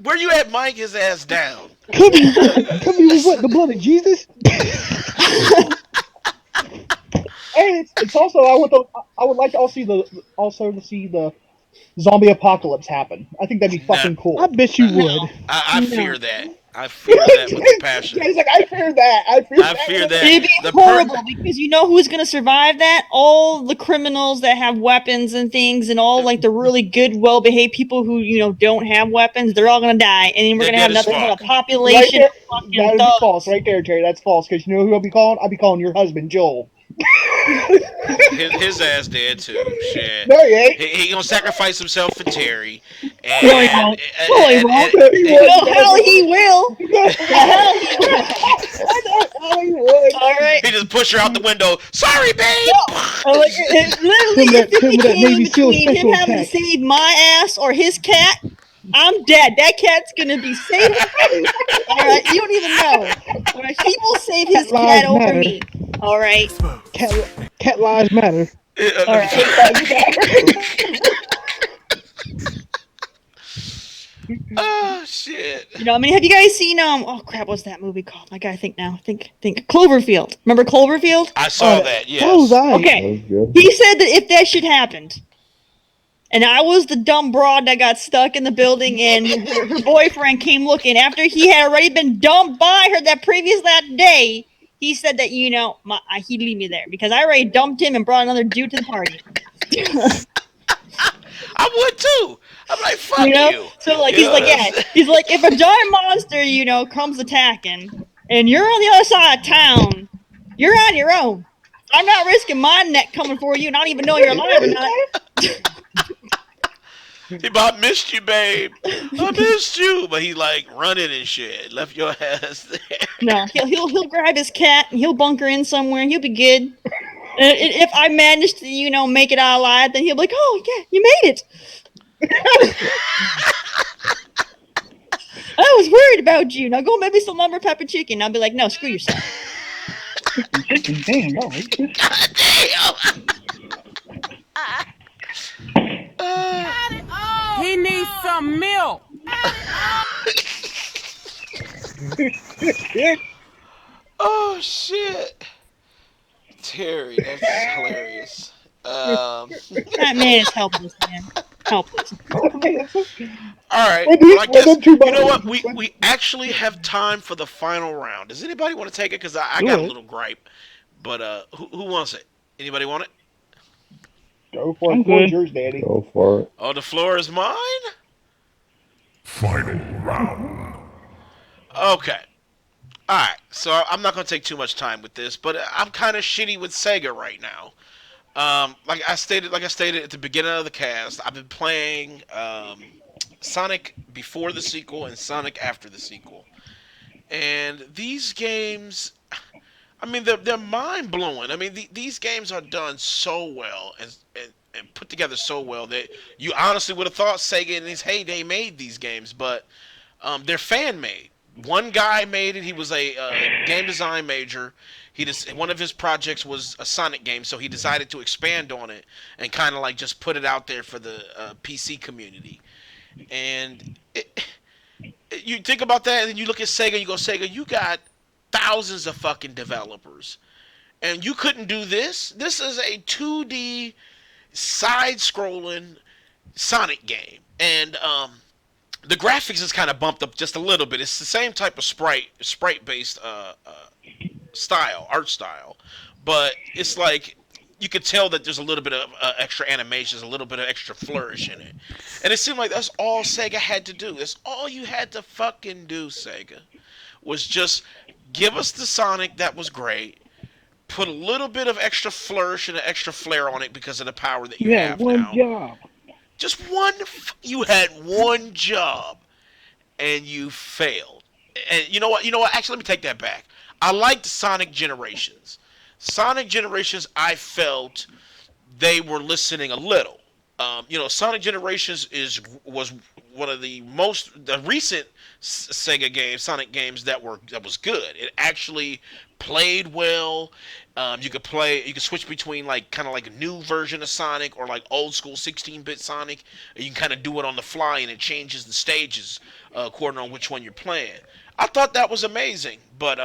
Where you at, Mike? His ass down. Cover you what? Cover you with what? The blood of Jesus? And it's also I would like to also to see the zombie apocalypse happen. I think that'd be No, fucking I cool. bet you no. would. I No. fear that. I fear that with a passion. He's like, I fear that. I fear I that. fear that. It'd be The horrible because you know who's gonna survive that? All the criminals that have weapons and things, and all like the really good, well-behaved people who don't have weapons. They're all gonna die, and then we're they're gonna have dead as nothing but a fuck. Right population there, of fucking that would be false. thugs. Right there, Terry. That's false. Because you know who I'll be calling? I'll be calling your husband, Joel. His ass dead too. Shit. No, he ain't. He gonna sacrifice himself for Terry, No, he and won't. No, he won't. No, he and wouldn't. No, No, hell, he he wouldn't. will. No, The hell, he will. I know he would. All right. he just push her out the window. Sorry, babe. No. Literally, if it Him with that became Navy SEAL between him special having to attack. save my ass or his cat, I'm dead. That cat's gonna be safe. All right, you don't even know. All right, he will save his Cat cat lives over matter. me. All right, Cat lives matter. all right. Oh shit. I mean, have you guys seen oh crap, what's that movie called? I gotta think now. Think Cloverfield. Remember Cloverfield? I saw that. That was Yes. I. That Okay. was good. He said that if that shit happened, and I was the dumb broad that got stuck in the building, and her boyfriend came looking after he had already been dumped by her that day. He said that he'd leave me there because I already dumped him and brought another dude to the party. I would too. I'm like, fuck you. So like You he's know, like that's- he's like if a giant monster comes attacking, and you're on the other side of town, you're on your own. I'm not risking my neck coming for you, not even knowing you're alive or not. He about missed you, babe. I missed you, but he like running and shit. Left your ass there. No, he'll grab his cat and he'll bunker in somewhere and he'll be good. If I manage to make it out alive, then he'll be like, "Oh yeah, you made it." I was worried about you. Now go make me some lumber pepper chicken. I'll be like, "No, screw yourself." Chicken, damn, no. He needs some milk. Oh shit, Terry, that's hilarious. That man is helpless, man. Helpless. All right. Well, Well, I well, guess them two you know what? buttons. We actually have time for the final round. Does anybody want to take it? Because I Do got a it. little gripe. But who wants it? Anybody want it? Go for I'm it. Floor's good. yours, Daddy. Go for it. Oh, the floor is mine. Final round. Okay. All right. So I'm not gonna take too much time with this, but I'm kind of shitty with Sega right now. Like I stated at the beginning of the cast, I've been playing Sonic before the sequel and Sonic after the sequel. And these games, I mean, they're mind blowing. I mean, these games are done so well and put together so well that you honestly would have thought Sega in his heyday made these games, but they're fan made. One guy made it. He was a game design major. He just one of his projects was a Sonic game, so he decided to expand on it and kind of like just put it out there for the PC community. And you think about that, and then you look at Sega, and you go, Sega, you got thousands of fucking developers, and you couldn't do this. This is a 2D side-scrolling Sonic game, and the graphics is kind of bumped up just a little bit. It's the same type of sprite-based style, art style, but it's like you could tell that there's a little bit of extra animations, a little bit of extra flourish in it, and it seemed like that's all Sega had to do. That's all you had to fucking do, Sega, was just give us the Sonic that was great, put a little bit of extra flourish and an extra flair on it because of the power that you Yeah, have one now. job. Just one. You had one job, and you failed. And you know what? You know what? Actually, let me take that back. I liked Sonic Generations. Sonic Generations, I felt they were listening a little. Sonic Generations was one of the recent Sega games, Sonic games that was good. It actually played well. You could switch between like kind of like a new version of Sonic or like old school 16-bit Sonic. You can kind of do it on the fly and it changes the stages according on which one you're playing. I thought that was amazing, but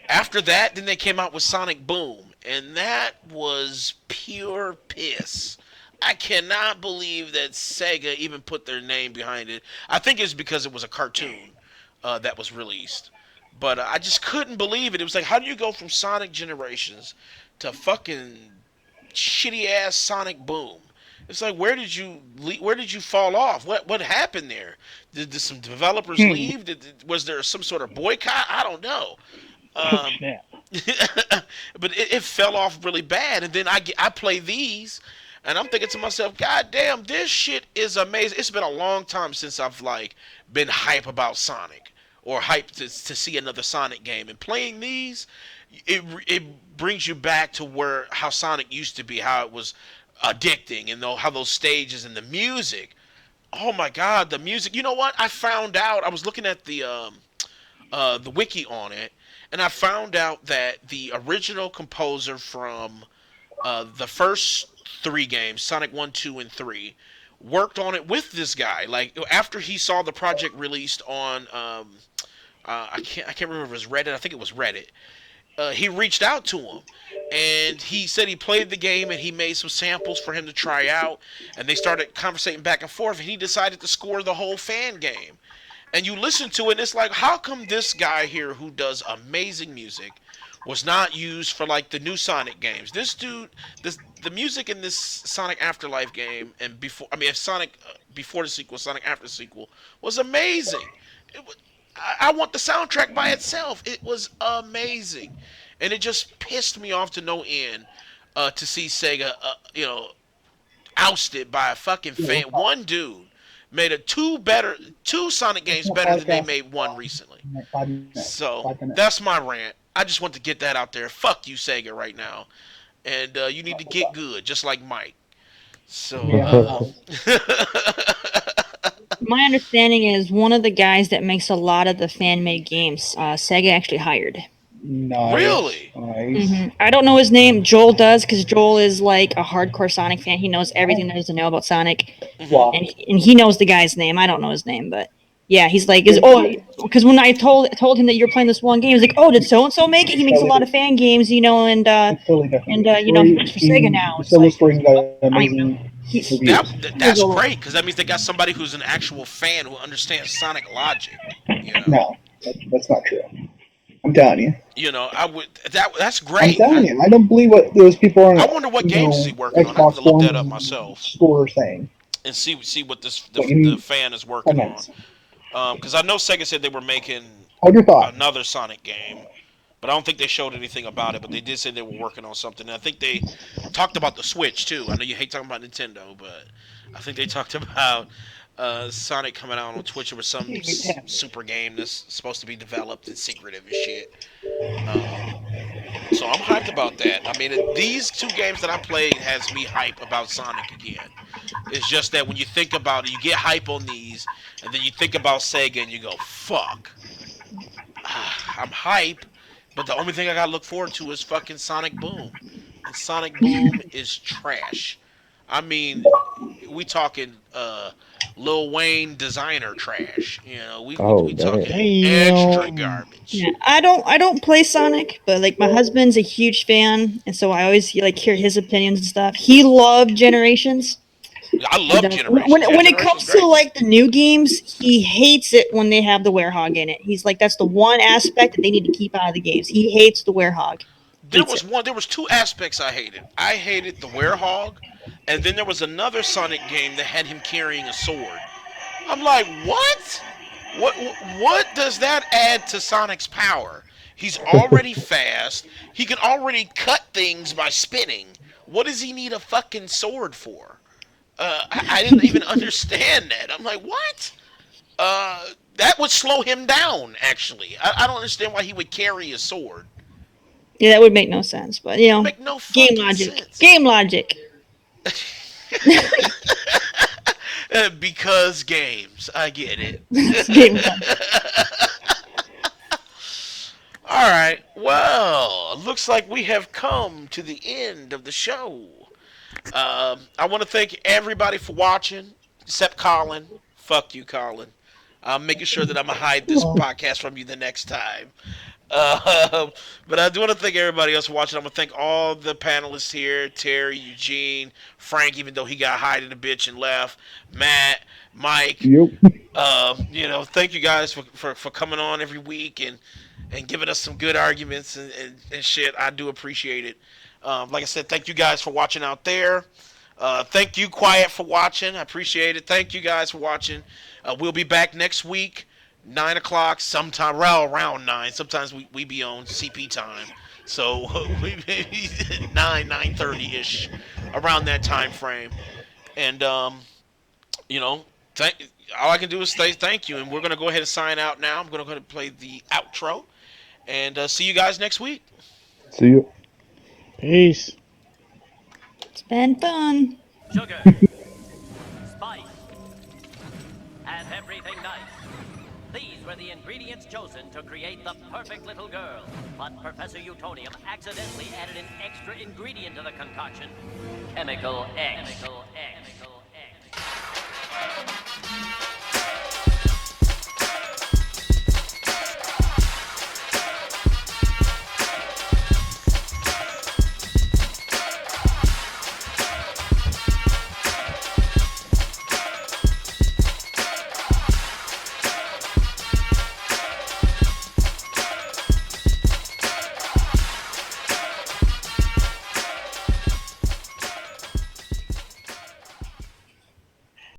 after that, then they came out with Sonic Boom, and that was pure piss. I cannot believe that Sega even put their name behind it. I think it's because it was a cartoon that was released. But I just couldn't believe it. It was like, how do you go from Sonic Generations to fucking shitty ass Sonic Boom? It's like, where did you fall off? What happened there? Did some developers leave? Was there some sort of boycott? I don't know. Oh Um, snap! but it fell off really bad. And then I play these, and I'm thinking to myself, God damn, this shit is amazing. It's been a long time since I've like been hype about Sonic or hyped to see another Sonic game. And playing these, it brings you back to where how Sonic used to be, how it was addicting, and how those stages and the music. Oh my God, the music! You know what? I found out. I was looking at the wiki on it, and I found out that the original composer from the first three games, Sonic 1, 2, and 3, worked on it with this guy. Like after he saw the project released on, I can't remember if it was Reddit. I think it was Reddit. He reached out to him, and he said he played the game and he made some samples for him to try out, and they started conversating back and forth, and he decided to score the whole fan game. And you listen to it, and it's like, how come this guy here who does amazing music was not used for like the new Sonic games? This dude, the music in this Sonic Afterlife game and if Sonic before the sequel, Sonic after the sequel was amazing. I want the soundtrack by itself. It was amazing, and it just pissed me off to no end to see Sega, ousted by a fucking fan. One dude made two Sonic games better than they made one recently. 5 minutes. So 5 minutes. that's my rant. I just want to get that out there. Fuck you, Sega, right now, and you need to get good, just like Mike. So My understanding is one of the guys that makes a lot of the fan made games, Sega actually hired. Nice. Really? Nice. I don't know his name. Joel does, because Joel is like a hardcore Sonic fan. He knows everything there is to know about Sonic, Wow. and he knows the guy's name. I don't know his name, but yeah, he's like, because when I told him that you're playing this one game, he was like, oh, did so and so make it? He makes a lot of fan games, and It's totally different. he works for Sega now. It's Silver like, Spring's got I amazing mean, reviews. that's great because that means they got somebody who's an actual fan who understands Sonic logic. No, that's not true. I'm telling you. I would that's I'm great. telling you. I don't believe what those people on I wonder what games is he working on. I have Xbox to look that forums up and myself Score saying. and see what the Wait, fan is 5 working on. minutes. Because I know Sega said they were making Hold your thought. another Sonic game, but I don't think they showed anything about it. But they did say they were working on something. And I think they talked about the Switch too. I know you hate talking about Nintendo, but I think they talked about Sonic coming out on Twitch. There was some super game that's supposed to be developed and secretive and shit. Um, so I'm hyped about that. I mean, these two games that I played has me hype about Sonic again. It's just that when you think about it, you get hype on these, and then you think about Sega and you go, fuck. I'm hype, but the only thing I gotta look forward to is fucking Sonic Boom. And Sonic Boom is trash. I mean, we talking Lil Wayne designer trash. You know, Oh, we talking damn. extra Damn. garbage. Yeah, I don't play Sonic, but like my husband's a huge fan, and so I always like hear his opinions and stuff. He loved Generations, I and love Generations. Yeah, when it Generations comes to great. like the new games, he hates it when they have the werehog in it. He's like, that's the one aspect that they need to keep out of the games. He hates the werehog. Hates it. There was two aspects I hated. I hated the werehog, and then there was another Sonic game that had him carrying a sword. I'm like, what? What does that add to Sonic's power? He's already fast. He can already cut things by spinning. What does he need a fucking sword for? I didn't even understand that. I'm like, what? That would slow him down. Actually, I don't understand why he would carry a sword. Yeah, that would make no sense, but It make no game fucking logic. sense. Game logic. Because games, I get it. It's game logic. All right. Well, looks like we have come to the end of the show. I want to thank everybody for watching, except Colin. Fuck you, Colin. I'm making sure that I'm gonna hide this podcast from you the next time. But I do want to thank everybody else for watching. I'm gonna thank all the panelists here: Terry, Eugene, Frank, even though he got hiding a bitch and left, Matt, Mike. Yep. Thank you guys for coming on every week and giving us some good arguments and shit. I do appreciate it. Like I said, thank you guys for watching out there. Thank you, Quiet, for watching. I appreciate it. Thank you guys for watching. We'll be back next week, 9 o'clock, sometime around 9. Sometimes we be on CP time. So we maybe 9:30-ish, around that time frame. And, you know, all I can do is say thank you. And we're going to go ahead and sign out now. I'm going to go ahead and play the outro. And see you guys next week. See you. Peace. It's been fun. Sugar, spice, and everything nice. These were the ingredients chosen to create the perfect little girl. But Professor Utonium accidentally added an extra ingredient to the concoction. Chemical X. Chemical X.